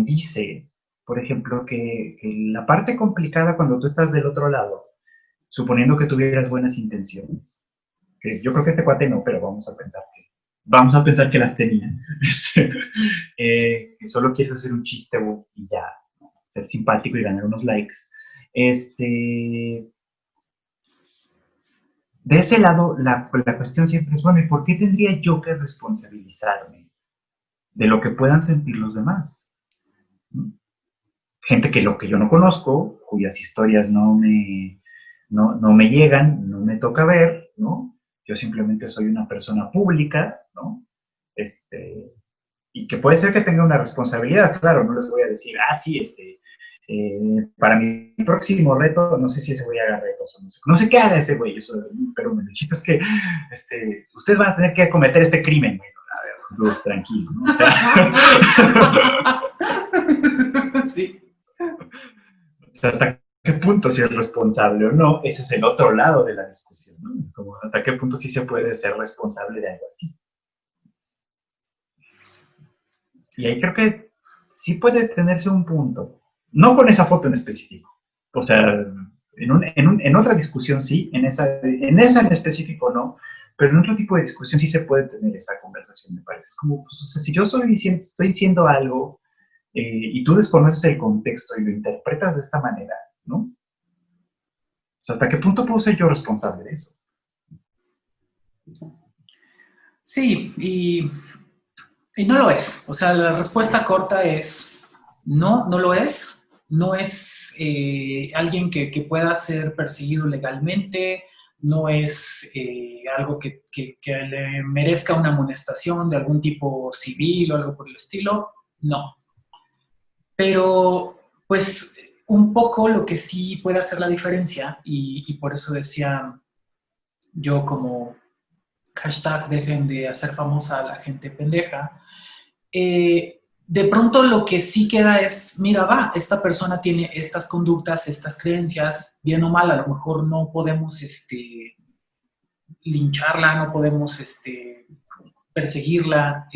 dice, por ejemplo, que la parte complicada cuando tú estás del otro lado, suponiendo que tuvieras buenas intenciones, que yo creo que este cuate no, pero vamos a pensar que las tenía, que solo quieres hacer un chiste y ya, ¿no? Ser simpático y ganar unos likes. De ese lado, la cuestión siempre es, bueno, ¿y por qué tendría yo que responsabilizarme de lo que puedan sentir los demás? ¿No? Gente que yo no conozco, cuyas historias no me llegan, no me toca ver, ¿no? Yo simplemente soy una persona pública, ¿no? Y que puede ser que tenga una responsabilidad, claro, no les voy a decir, sí, para mi próximo reto, no sé si ese güey haga retos o no sé qué haga ese güey, pero el chiste es que ustedes van a tener que cometer este crimen, güey. A ver, pues, tranquilo, ¿no? O sea, sí. ¿Hasta qué punto si es responsable o no? Ese es el otro lado de la discusión, ¿no? Como hasta qué punto sí se puede ser responsable de algo así. Y ahí creo que sí puede tenerse un punto. No con esa foto en específico. O sea, en otra discusión sí, en esa en específico no, pero en otro tipo de discusión sí se puede tener esa conversación, me parece. Es como, pues, o sea, si yo estoy diciendo algo y tú desconoces el contexto y lo interpretas de esta manera, ¿no? O sea, ¿hasta qué punto puedo ser yo responsable de eso? Sí, y no lo es. O sea, la respuesta corta es no, no lo es. No es alguien que pueda ser perseguido legalmente, no es algo que le merezca una amonestación de algún tipo civil o algo por el estilo. No. Pero, pues, un poco lo que sí puede hacer la diferencia, y por eso decía yo como hashtag dejen de hacer famosa a la gente pendeja, de pronto lo que sí queda es, mira, esta persona tiene estas conductas, estas creencias, bien o mal, a lo mejor no podemos lincharla, no podemos perseguirla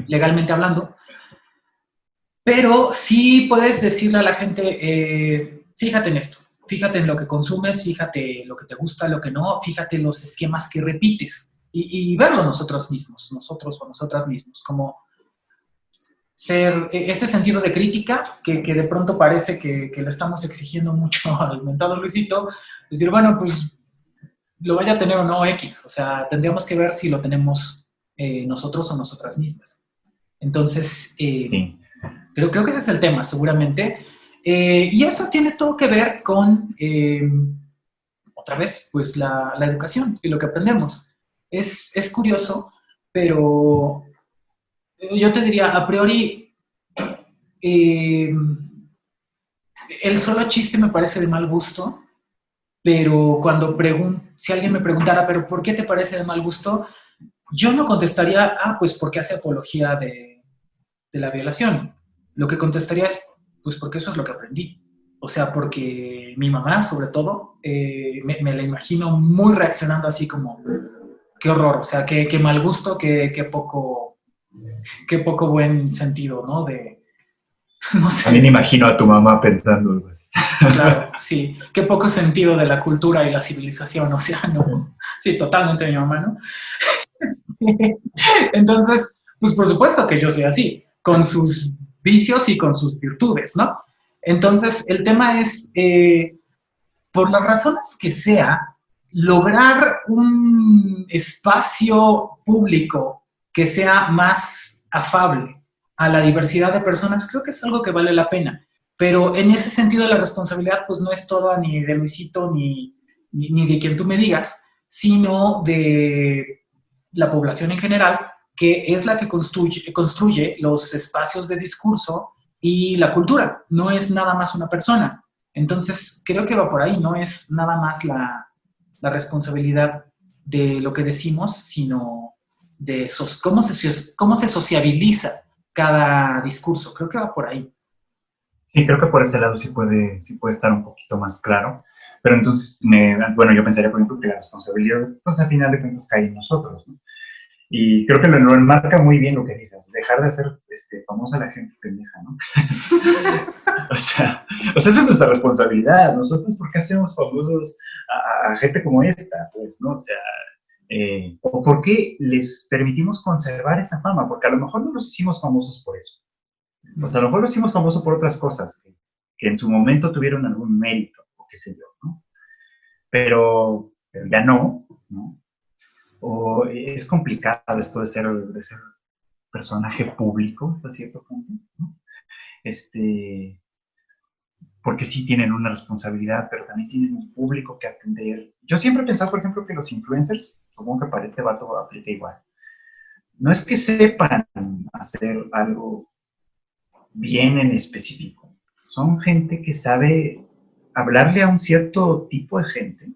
legalmente hablando, pero sí puedes decirle a la gente, fíjate en esto, fíjate en lo que consumes, fíjate lo que te gusta, lo que no, fíjate los esquemas que repites y verlo nosotros mismos, nosotros o nosotras mismos, como ser ese sentido de crítica que de pronto parece que le estamos exigiendo mucho al mentado Luisito, decir, bueno, pues lo vaya a tener o no X, o sea, tendríamos que ver si lo tenemos nosotros o nosotras mismas. Entonces, Sí. creo que ese es el tema, seguramente. Y eso tiene todo que ver con, otra vez, pues la educación y lo que aprendemos. Es curioso, pero yo te diría, a priori, el solo chiste me parece de mal gusto, pero si alguien me preguntara, ¿pero por qué te parece de mal gusto? Yo no contestaría, pues porque hace apología de la violación. Lo que contestaría es, pues porque eso es lo que aprendí. O sea, porque mi mamá, sobre todo, me la imagino muy reaccionando así como, qué horror, o sea, qué mal gusto, qué poco buen sentido, ¿no? De, no También sé, imagino a tu mamá pensando algo así. claro, sí, qué poco sentido de la cultura y la civilización, o sea, no, sí, totalmente mi mamá, ¿no? Entonces, pues por supuesto que yo soy así, con sus vicios y con sus virtudes, ¿no? Entonces, el tema es, por las razones que sea, lograr un espacio público que sea más afable a la diversidad de personas, creo que es algo que vale la pena. Pero en ese sentido la responsabilidad pues no es toda ni de Luisito ni de quien tú me digas, sino de la población en general, que es la que construye los espacios de discurso y la cultura, no es nada más una persona. Entonces, creo que va por ahí, no es nada más la responsabilidad de lo que decimos, sino de cómo se sociabiliza cada discurso. Creo que va por ahí. Sí, creo que por ese lado sí puede estar un poquito más claro. Pero entonces, bueno, yo pensaría, por ejemplo, que la responsabilidad, pues al final de cuentas cae en nosotros, ¿no? Y creo que lo enmarca muy bien lo que dices, dejar de hacer famosa a la gente pendeja, ¿no? O sea, esa es nuestra responsabilidad. Nosotros, ¿por qué hacemos famosos a gente como esta? Pues, ¿no? O sea, o por qué les permitimos conservar esa fama, porque a lo mejor no los hicimos famosos por eso. O sea, a lo mejor los hicimos famosos por otras cosas que en su momento tuvieron algún mérito, o qué sé yo, ¿no? Pero ya no, ¿no? O es complicado esto de ser personaje público hasta cierto punto, ¿no? Este, porque sí tienen una responsabilidad, pero también tienen un público que atender. Yo siempre he pensado, por ejemplo, que los influencers, supongo que para este vato aplica igual, no es que sepan hacer algo bien en específico, son gente que sabe hablarle a un cierto tipo de gente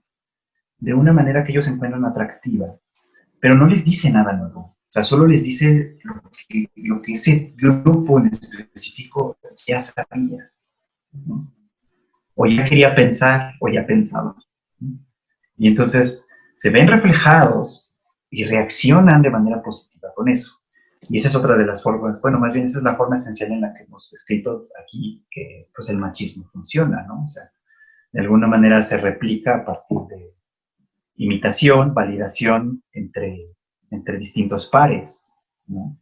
de una manera que ellos encuentran atractiva, pero no les dice nada nuevo. O sea, solo les dice lo que ese grupo en específico ya sabía, ¿no? O ya quería pensar, o ya pensaba, ¿no? Y entonces se ven reflejados y reaccionan de manera positiva con eso. Y esa es otra de las formas, bueno, más bien esa es la forma esencial en la que hemos escrito aquí que pues el machismo funciona, ¿no? O sea, de alguna manera se replica a partir de imitación, validación entre distintos pares, ¿no?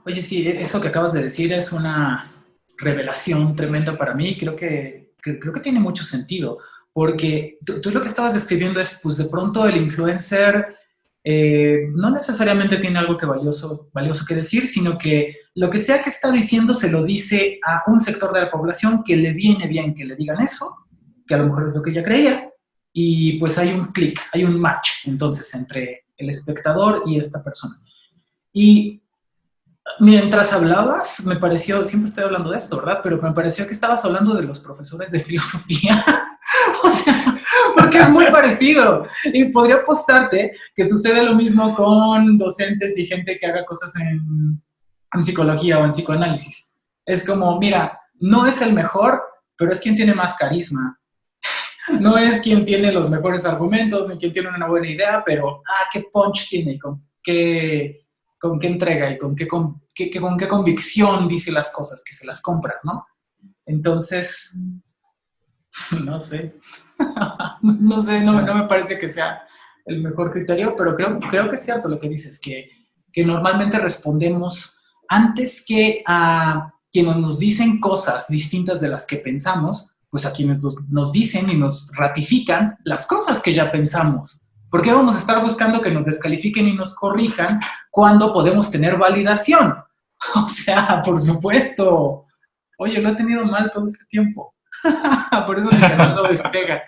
Oye, sí, eso que acabas de decir es una revelación tremenda para mí. Creo que tiene mucho sentido, porque tú lo que estabas describiendo es, pues de pronto el influencer no necesariamente tiene algo valioso que decir, sino que lo que sea que está diciendo se lo dice a un sector de la población que le viene bien que le digan eso, que a lo mejor es lo que ella creía, y pues hay un clic, hay un match entonces entre el espectador y esta persona. Y mientras hablabas, me pareció, siempre estoy hablando de esto, ¿verdad? Pero me pareció que estabas hablando de los profesores de filosofía. O sea, porque es muy parecido. Y podría apostarte que sucede lo mismo con docentes y gente que haga cosas en psicología o en psicoanálisis. Es como, mira, no es el mejor, pero es quien tiene más carisma. No es quien tiene los mejores argumentos, ni quien tiene una buena idea, pero, qué punch tiene, con qué entrega y con qué convicción dice las cosas, que se las compras, ¿no? Entonces, no sé, no sé, no me parece que sea el mejor criterio, pero creo que es cierto lo que dices, que normalmente respondemos antes que a quienes nos dicen cosas distintas de las que pensamos, pues a quienes nos dicen y nos ratifican las cosas que ya pensamos. ¿Por qué vamos a estar buscando que nos descalifiquen y nos corrijan cuando podemos tener validación? O sea, por supuesto. Oye, lo he tenido mal todo este tiempo. Por eso mi canal no despega.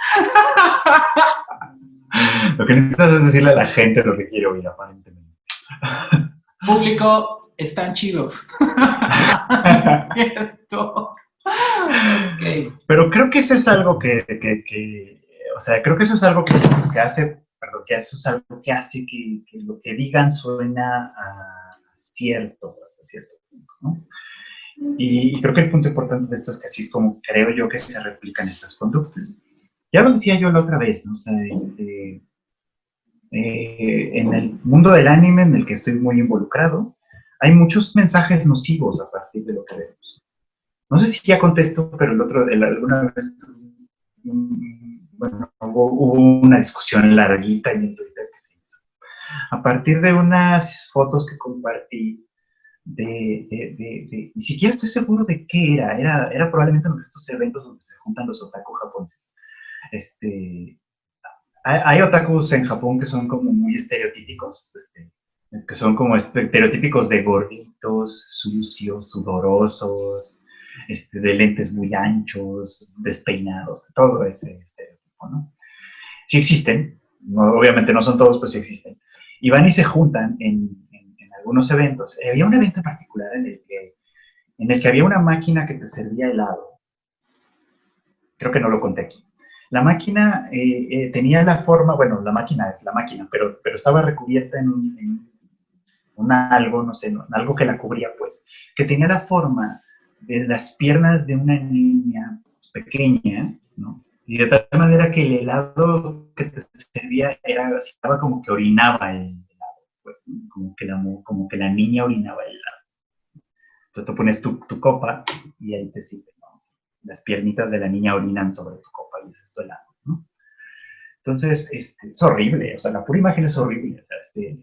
Lo que necesitas es decirle a la gente lo que quiere oír, aparentemente. Público, están chidos. Es cierto. Ok. Pero creo que eso es algo o sea, creo que eso es algo que hace, perdón, que eso es algo que hace que lo que digan suena a cierto, hasta cierto punto, ¿no? Y creo que el punto importante de esto es que así es como creo yo que se replican estas conductas. Ya lo decía yo la otra vez, ¿no? O sea, en el mundo del anime en el que estoy muy involucrado, hay muchos mensajes nocivos a partir de lo que vemos. No sé si ya contesto, pero alguna vez bueno, hubo una discusión larguita en Twitter que se hizo. A partir de unas fotos que compartí, ni siquiera estoy seguro de qué era probablemente uno de estos eventos donde se juntan los otaku japoneses. Hay otakus en Japón que son como muy estereotípicos, que son como estereotípicos de gorditos, sucios, sudorosos, de lentes muy anchos, despeinados, todo ese estereotipo, ¿no? Sí existen, no, obviamente no son todos, pero sí existen. Y van y se juntan en algunos eventos. Había un evento en particular en el que había una máquina que te servía helado. Creo que no lo conté aquí. La máquina tenía la forma, bueno, la máquina es la máquina, pero estaba recubierta en algo, no sé, no, algo que la cubría, pues, que tenía la forma de las piernas de una niña pequeña, ¿no? Y de tal manera que el helado que te servía estaba como que orinaba el helado, pues, ¿no? como que la niña orinaba el helado. Entonces tú pones tu copa y ahí te sirve, ¿no? Las piernitas de la niña orinan sobre tu copa y es esto helado, ¿no? Entonces, es horrible, o sea, la pura imagen es horrible, o sea,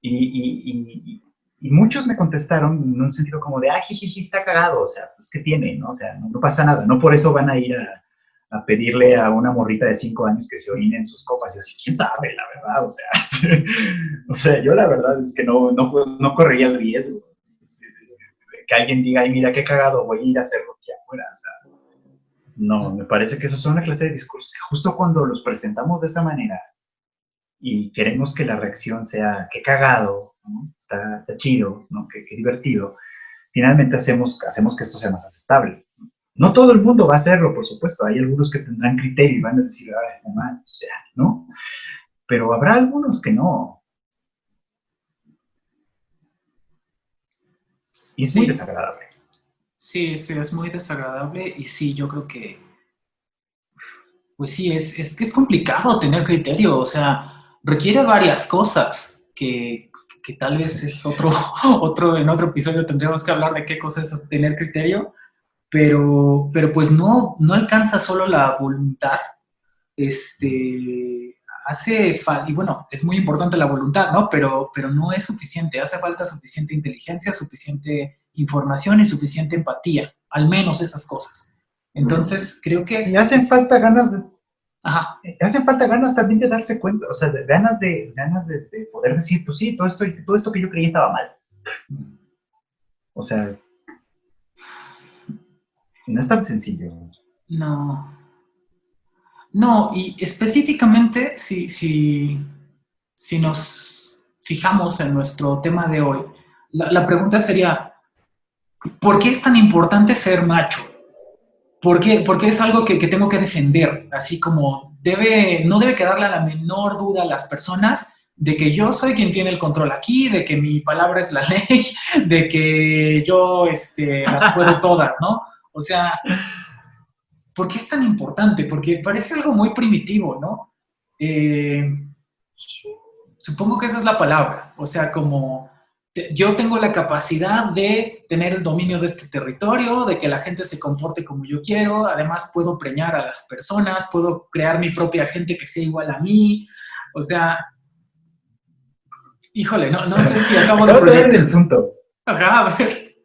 y muchos me contestaron en un sentido como de, jijiji, está cagado, o sea, pues, ¿qué tiene, no? O sea, no pasa nada, no por eso van a ir a pedirle a una morrita de 5 años que se orine en sus copas. Yo sí, quién sabe, la verdad, o sea, o sea, yo la verdad es que no correría el riesgo que alguien diga, ay, mira qué cagado, voy a ir a hacerlo aquí afuera, o sea, no, me parece que esos son una clase de discursos que justo cuando los presentamos de esa manera y queremos que la reacción sea, qué cagado, ¿no? Está chido, ¿no? Qué divertido, finalmente hacemos que esto sea más aceptable. No todo el mundo va a hacerlo, por supuesto, hay algunos que tendrán criterio y van a decir, ay, no mal, o sea, ¿no? Pero habrá algunos que no, y es muy Sí, desagradable. sí, sí, es muy desagradable y sí, yo creo que, pues sí, es que es complicado tener criterio, o sea, requiere varias cosas que tal vez es en otro episodio tendríamos que hablar de qué cosas es tener criterio, pero pues no alcanza solo la voluntad, y bueno, es muy importante la voluntad, ¿no? Pero no es suficiente, hace falta suficiente inteligencia, suficiente información y suficiente empatía, al menos esas cosas. Entonces, creo que Y ajá, hacen falta ganas también de darse cuenta, o sea, ganas de poder decir, pues sí, todo esto que yo creía estaba mal. O sea, no es tan sencillo. no, no, y específicamente si nos fijamos en nuestro tema de hoy, la pregunta sería, ¿por qué es tan importante ser macho? Porque es algo que tengo que defender, así como no debe quedarle a la menor duda a las personas de que yo soy quien tiene el control aquí, de que mi palabra es la ley, de que yo las puedo todas, ¿no? O sea, ¿por qué es tan importante? Porque parece algo muy primitivo, ¿no? Eh, Supongo que esa es la palabra, o sea, como yo tengo la capacidad de tener el dominio de este territorio, de que la gente se comporte como yo quiero, además puedo preñar a las personas, puedo crear mi propia gente que sea igual a mí, o sea, híjole, no sé si acabo de Acabas de dar en proyectar. el punto. Ajá, a ver.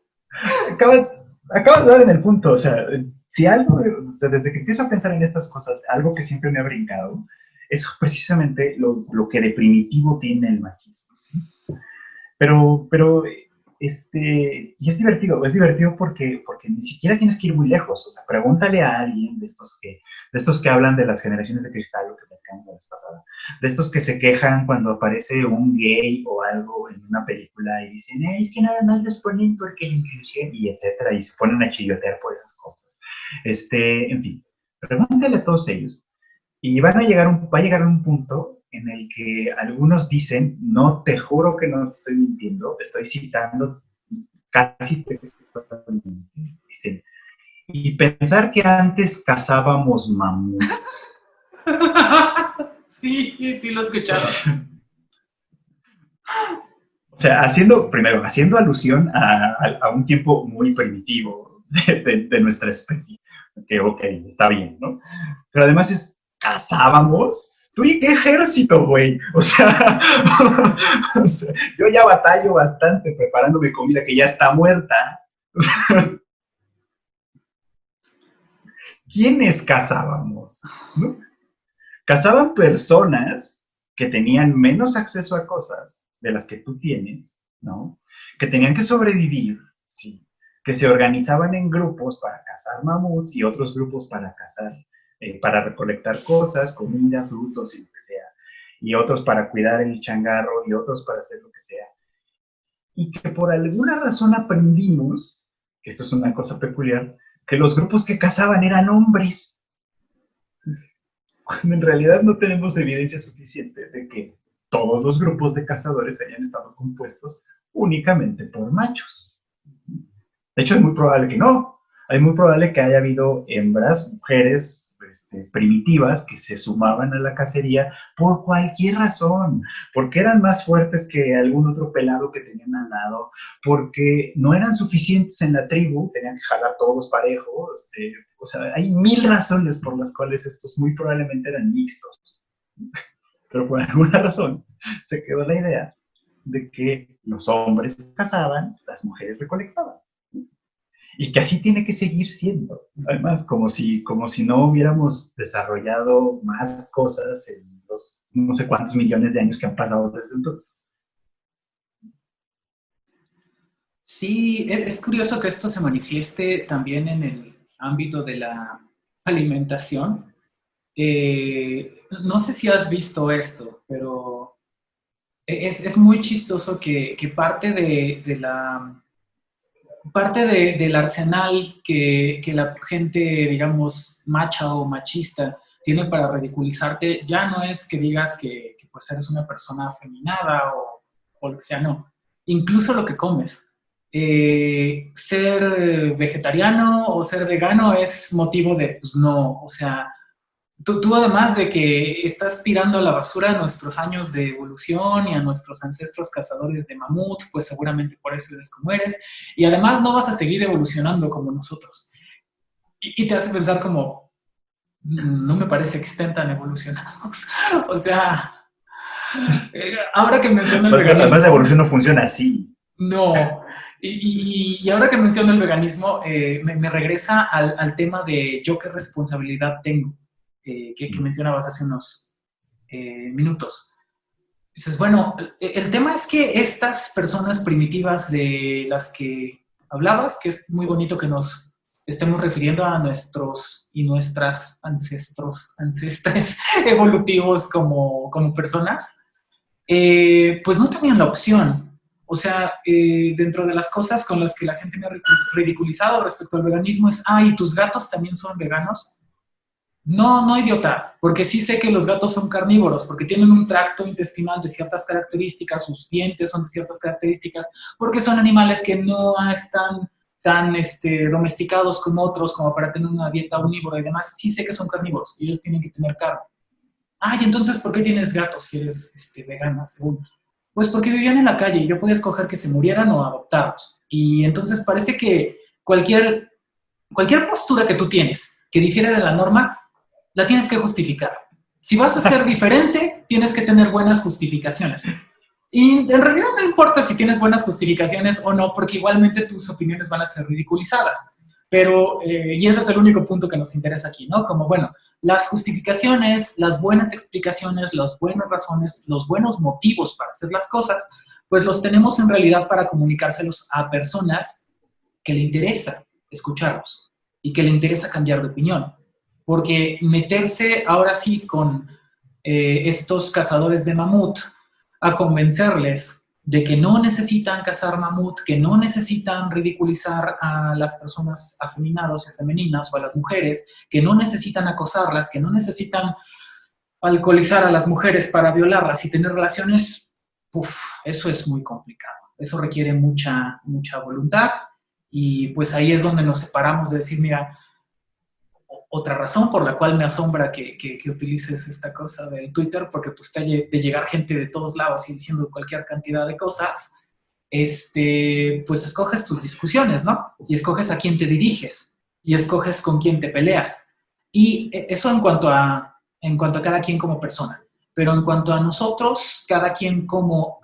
Acabas, acabas de dar en el punto. O sea, si algo, o sea, desde que empiezo a pensar en estas cosas, algo que siempre me ha brincado, es precisamente lo que de primitivo tiene el machismo. Pero, y es divertido porque ni siquiera tienes que ir muy lejos. O sea, pregúntale a alguien de estos que hablan de las generaciones de cristal, lo que platicamos la vez pasada, de estos que se quejan cuando aparece un gay o algo en una película y dicen, es que nada más los ponen porque la inclusión, y etcétera, y se ponen a chillotear por esas cosas. En fin, pregúntale a todos ellos. Y va a llegar un punto en el que algunos dicen, no, te juro que no te estoy mintiendo, estoy citando casi textualmente, dicen, y pensar que antes cazábamos mamuts. Sí, sí lo escucharon. O sea, primero, haciendo alusión a un tiempo muy primitivo de nuestra especie. Que, ok, está bien, ¿no? Pero además cazábamos. ¿Tú y qué ejército, güey? O sea, o sea, yo ya batallo bastante preparándome comida que ya está muerta. ¿Quiénes cazábamos? ¿No? Cazaban personas que tenían menos acceso a cosas de las que tú tienes, ¿no? Que tenían que sobrevivir, sí. Que se organizaban en grupos para cazar mamuts y otros grupos para cazar, para recolectar cosas, comida, frutos y lo que sea. Y otros para cuidar el changarro y otros para hacer lo que sea. Y que por alguna razón aprendimos, que eso es una cosa peculiar, que los grupos que cazaban eran hombres, cuando en realidad no tenemos evidencia suficiente de que todos los grupos de cazadores hayan estado compuestos únicamente por machos. De hecho, es muy probable que no. Es muy probable que haya habido hembras, mujeres primitivas que se sumaban a la cacería por cualquier razón, porque eran más fuertes que algún otro pelado que tenían al lado, porque no eran suficientes en la tribu, tenían que jalar todos parejos. O sea, hay mil razones por las cuales estos muy probablemente eran mixtos. Pero por alguna razón se quedó la idea de que los hombres cazaban, las mujeres recolectaban. Y que así tiene que seguir siendo. Además, como si no hubiéramos desarrollado más cosas en los no sé cuántos millones de años que han pasado desde entonces. Sí, es curioso que esto se manifieste también en el ámbito de la alimentación. No sé si has visto esto, pero es muy chistoso que parte del arsenal que la gente, digamos, macha o machista tiene para ridiculizarte, ya no es que digas que pues eres una persona afeminada o lo que sea, no. Incluso lo que comes. Ser vegetariano o ser vegano es motivo de, pues no, o sea, tú además de que estás tirando a la basura nuestros años de evolución y a nuestros ancestros cazadores de mamut, pues seguramente por eso eres como eres, y además no vas a seguir evolucionando como nosotros. Y te hace pensar como, no me parece que estén tan evolucionados. O sea, ahora que menciono el Además, la veganismo, evolución no funciona así. no. Y ahora que menciono el veganismo, me regresa al tema de yo qué responsabilidad tengo, que mencionabas hace unos minutos. Dices, bueno, el tema es que estas personas primitivas de las que hablabas, que es muy bonito que nos estemos refiriendo a nuestros y nuestras ancestres evolutivos como personas, pues no tenían la opción. O sea, dentro de las cosas con las que la gente me ha ridiculizado respecto al veganismo es, ay, ¿tus gatos también son veganos? No, no, idiota, porque sí sé que los gatos son carnívoros, porque tienen un tracto intestinal de ciertas características, sus dientes son de ciertas características, porque son animales que no están tan domesticados como otros, como para tener una dieta omnívora y demás. Sí sé que son carnívoros, y ellos tienen que tener carne. Ay, entonces, ¿por qué tienes gatos si eres vegana, según? Pues porque vivían en la calle y yo podía escoger que se murieran o adoptarlos. Y entonces parece que cualquier postura que tú tienes que difiere de la norma, la tienes que justificar. Si vas a ser diferente, tienes que tener buenas justificaciones. Y en realidad no importa si tienes buenas justificaciones o no, porque igualmente tus opiniones van a ser ridiculizadas. Pero, y ese es el único punto que nos interesa aquí, ¿no? Como, bueno, las justificaciones, las buenas explicaciones, las buenas razones, los buenos motivos para hacer las cosas, pues los tenemos en realidad para comunicárselos a personas que le interesa escucharlos y que le interesa cambiar de opinión. Porque meterse ahora sí con estos cazadores de mamut a convencerles de que no necesitan cazar mamut, que no necesitan ridiculizar a las personas afeminadas o femeninas o a las mujeres, que no necesitan acosarlas, que no necesitan alcoholizar a las mujeres para violarlas y tener relaciones, eso es muy complicado. eso requiere mucha voluntad y pues ahí es donde nos separamos de decir, mira, otra razón por la cual me asombra que utilices esta cosa de Twitter, porque pues de llegar gente de todos lados y diciendo cualquier cantidad de cosas, pues escoges tus discusiones, ¿no? Y escoges a quién te diriges y escoges con quién te peleas. Y eso en cuanto a cada quien como persona. Pero en cuanto a nosotros, cada quien como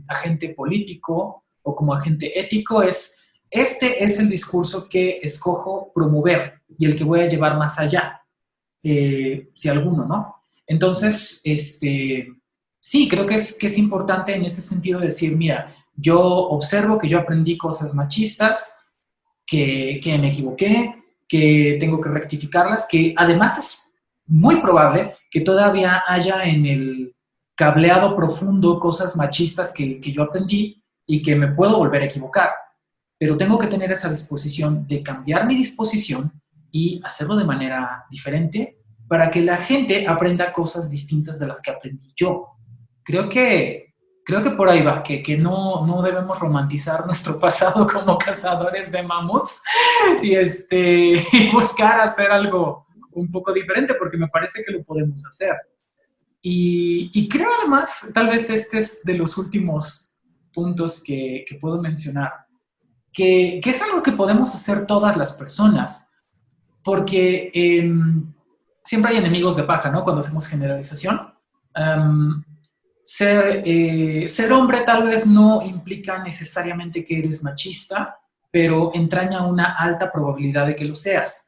agente político o como agente ético este es el discurso que escojo promover y el que voy a llevar más allá, si alguno, ¿no? Entonces, sí, creo que es importante en ese sentido decir, mira, yo observo que yo aprendí cosas machistas, que me equivoqué, que tengo que rectificarlas, que además es muy probable que todavía haya en el cableado profundo cosas machistas que yo aprendí y que me puedo volver a equivocar. Pero tengo que tener esa disposición de cambiar mi disposición y hacerlo de manera diferente para que la gente aprenda cosas distintas de las que aprendí yo. Creo que por ahí va, que no debemos romantizar nuestro pasado como cazadores de mamuts y buscar hacer algo un poco diferente, porque me parece que lo podemos hacer. Y creo además, tal vez este es de los últimos puntos que puedo mencionar, que es algo que podemos hacer todas las personas, porque siempre hay enemigos de paja, ¿no? Cuando hacemos generalización. Ser hombre tal vez no implica necesariamente que eres machista, pero entraña una alta probabilidad de que lo seas.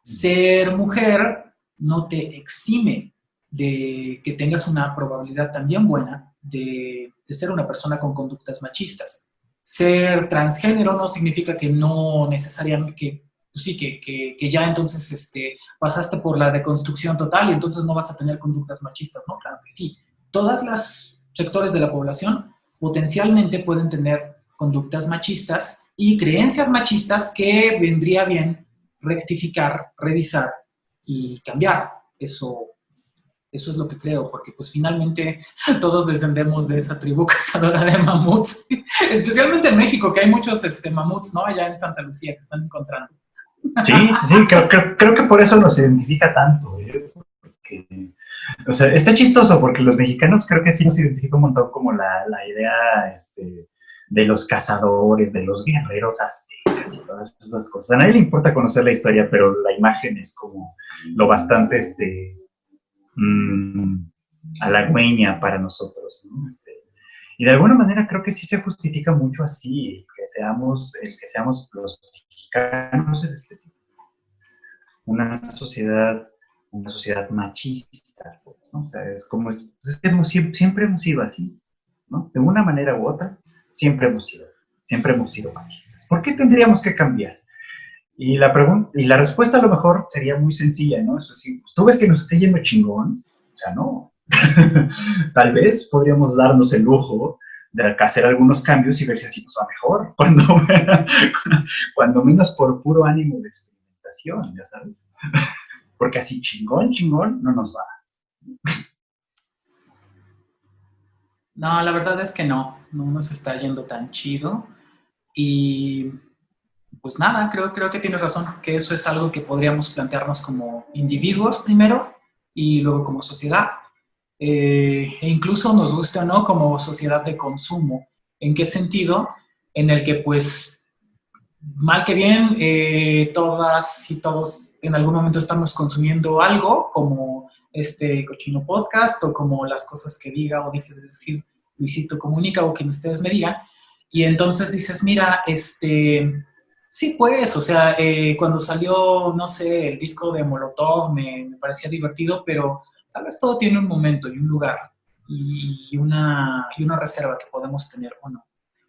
Ser mujer no te exime de que tengas una probabilidad también buena de ser una persona con conductas machistas. Ser transgénero no significa que no necesariamente, que ya entonces pasaste por la deconstrucción total y entonces no vas a tener conductas machistas, ¿no? Claro que sí. Todos los sectores de la población potencialmente pueden tener conductas machistas y creencias machistas que vendría bien rectificar, revisar y cambiar. Eso es lo que creo, porque pues finalmente todos descendemos de esa tribu cazadora de mamuts, especialmente en México, que hay muchos mamuts, ¿no? Allá en Santa Lucía que están encontrando. Sí, creo que por eso nos identifica tanto, porque, o sea, está chistoso porque los mexicanos creo que sí nos identifica un montón como la idea de los cazadores, de los guerreros aztecas y todas esas cosas. A nadie le importa conocer la historia, pero la imagen es como lo bastante halagüeña para nosotros, ¿no? Y de alguna manera creo que sí se justifica mucho así, el que seamos los mexicanos en específico una sociedad machista, pues, ¿no? O sea, siempre hemos sido así, ¿no? De una manera u otra, siempre hemos sido machistas. ¿Por qué tendríamos que cambiar? Y la respuesta a lo mejor sería muy sencilla, ¿no? Eso sí, ¿tú ves que nos esté yendo chingón? O sea, no. Tal vez podríamos darnos el lujo de hacer algunos cambios y ver si así nos va mejor, cuando menos por puro ánimo de experimentación, ya sabes. Porque así chingón no nos va. No, la verdad es que no nos está yendo tan chido. Y pues nada, creo que tienes razón, que eso es algo que podríamos plantearnos como individuos primero y luego como sociedad. E incluso nos guste o no como sociedad de consumo. ¿En qué sentido? En el que pues mal que bien todas y todos en algún momento estamos consumiendo algo como este cochino podcast o como las cosas que diga o deje de decir Luisito Comunica o quien ustedes me digan, y entonces dices, mira, sí pues, o sea, cuando salió, no sé, el disco de Molotov me parecía divertido, pero tal vez todo tiene un momento y un lugar y una reserva que podemos tener o no.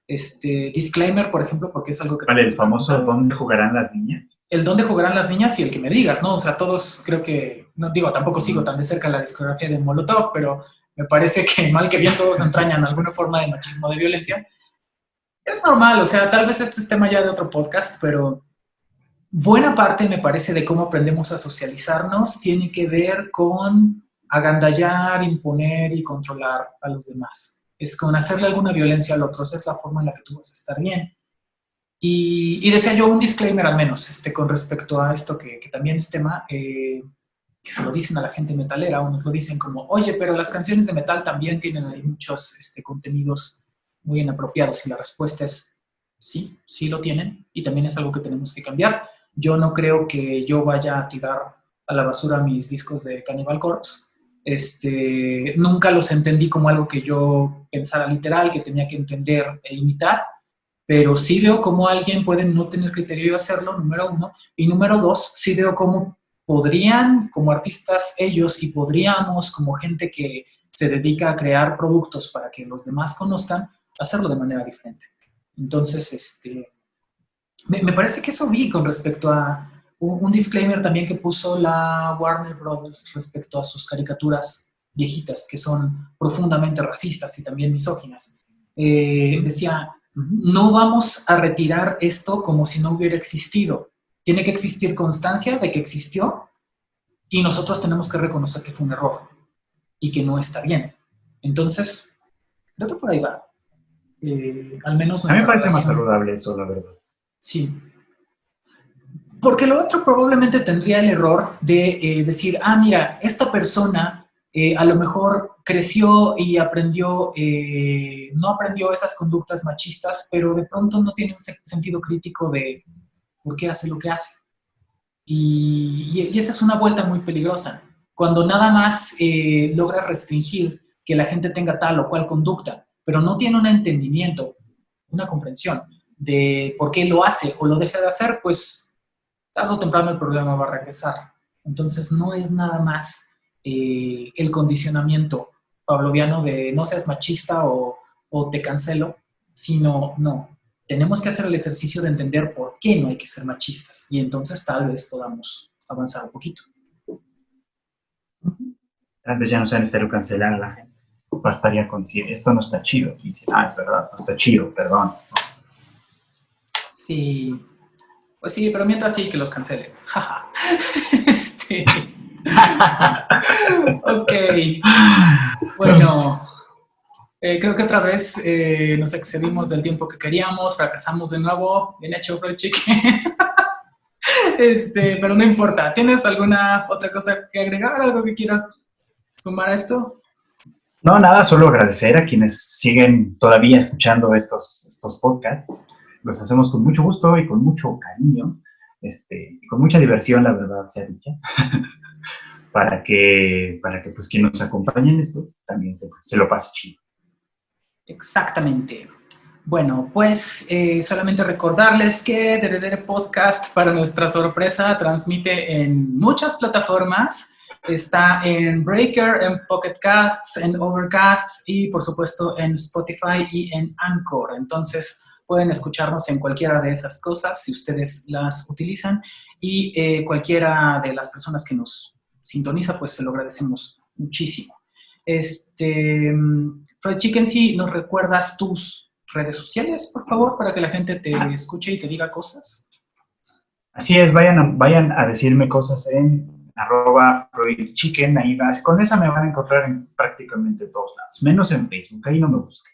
Disclaimer, por ejemplo, porque es algo que... Vale, el famoso ¿dónde jugarán las niñas? El dónde jugarán las niñas y el que me digas, ¿no? O sea, todos creo que, no digo, tampoco sigo tan de cerca la discografía de Molotov, pero me parece que mal que bien todos entrañan alguna forma de machismo, de violencia. Es normal, o sea, tal vez este es tema ya de otro podcast, pero buena parte, me parece, de cómo aprendemos a socializarnos tiene que ver con agandallar, imponer y controlar a los demás. es con hacerle alguna violencia al otro, esa es la forma en la que tú vas a estar bien. Y decía yo un disclaimer al menos con respecto a esto que también es tema, que se lo dicen a la gente metalera, unos lo dicen como, oye, pero las canciones de metal también tienen ahí muchos contenidos muy inapropiados, y la respuesta es sí, sí lo tienen, y también es algo que tenemos que cambiar. Yo no creo que yo vaya a tirar a la basura mis discos de Cannibal Corpse. Nunca los entendí como algo que yo pensara literal, que tenía que entender e imitar, pero sí veo cómo alguien puede no tener criterio y hacerlo, número uno, y número dos, sí veo cómo podrían, como artistas ellos, y podríamos, como gente que se dedica a crear productos para que los demás conozcan, hacerlo de manera diferente. Entonces, me parece que eso vi con respecto a un disclaimer también que puso la Warner Brothers respecto a sus caricaturas viejitas, que son profundamente racistas y también misóginas. Decía, no vamos a retirar esto como si no hubiera existido. Tiene que existir constancia de que existió, y nosotros tenemos que reconocer que fue un error y que no está bien. Entonces, creo que por ahí va. Al menos A mí me nuestra parece más relación. saludable eso, la verdad. Sí. Porque lo otro probablemente tendría el error de decir, mira, esta persona a lo mejor creció y aprendió, no aprendió esas conductas machistas, pero de pronto no tiene un sentido crítico de por qué hace lo que hace. Y esa es una vuelta muy peligrosa. Cuando nada más logra restringir que la gente tenga tal o cual conducta, pero no tiene un entendimiento, una comprensión de por qué lo hace o lo deja de hacer, pues tarde o temprano el problema va a regresar. Entonces no es nada más el condicionamiento pavloviano de no seas machista o te cancelo, sino no. Tenemos que hacer el ejercicio de entender por qué no hay que ser machistas, y entonces tal vez podamos avanzar un poquito. Tal vez ya no sea necesario cancelar a la gente. Bastaría con decir, esto no está chido. Y decir, es verdad, no está chido, perdón. Sí, pues sí, pero mientras sí que los cancelen. este, ok, bueno. Creo que otra vez nos excedimos del tiempo que queríamos, fracasamos de nuevo. Bien hecho, Fried Chicken. Pero no importa. ¿Tienes alguna otra cosa que agregar? ¿Algo que quieras sumar a esto? No, nada, solo agradecer a quienes siguen todavía escuchando estos podcasts. Los hacemos con mucho gusto y con mucho cariño, y con mucha diversión, la verdad, sea dicha, para que pues quien nos acompañe en esto también se lo pase chido. Exactamente. Bueno, pues solamente recordarles que Deredere Podcast, para nuestra sorpresa, transmite en muchas plataformas. Está en Breaker, en Pocket Casts, en Overcast y, por supuesto, en Spotify y en Anchor. Entonces, pueden escucharnos en cualquiera de esas cosas si ustedes las utilizan, y cualquiera de las personas que nos sintoniza, pues se lo agradecemos muchísimo. Fried Chicken, si nos recuerdas tus redes sociales, por favor, para que la gente te escuche y te diga cosas. Así es, vayan a decirme cosas en @FreudChicken, ahí con esa me van a encontrar en prácticamente todos lados, menos en Facebook, ahí no me busquen.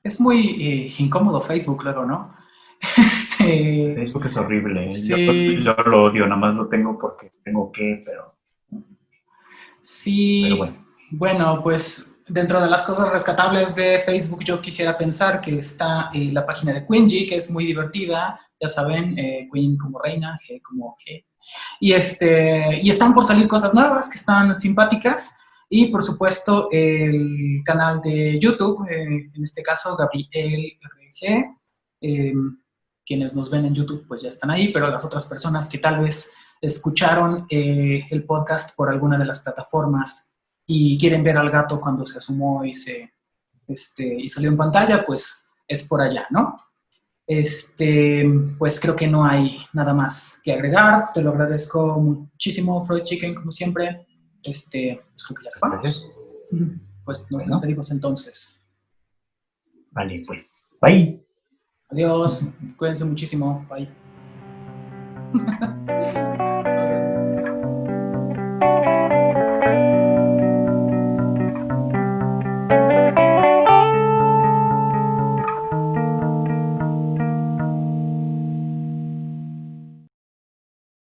Es muy incómodo Facebook luego, ¿no? Facebook es horrible, Sí. yo lo odio, nada más lo tengo porque tengo que, pero Sí, bueno. bueno, pues dentro de las cosas rescatables de Facebook, yo quisiera pensar que está la página de Queenie, que es muy divertida, ya saben, Queen como reina, G como G. Y están por salir cosas nuevas que están simpáticas, y por supuesto el canal de YouTube, en este caso Gabriel RG. Quienes nos ven en YouTube pues ya están ahí, pero las otras personas que tal vez escucharon el podcast por alguna de las plataformas y quieren ver al gato cuando se asomó y salió en pantalla, pues es por allá, ¿no? Pues creo que no hay nada más que agregar. Te lo agradezco muchísimo, Fried Chicken, como siempre. Pues creo que ya acabamos. Gracias. Pues nos despedimos entonces. Vale, pues, bye. Adiós, cuídense muchísimo, bye.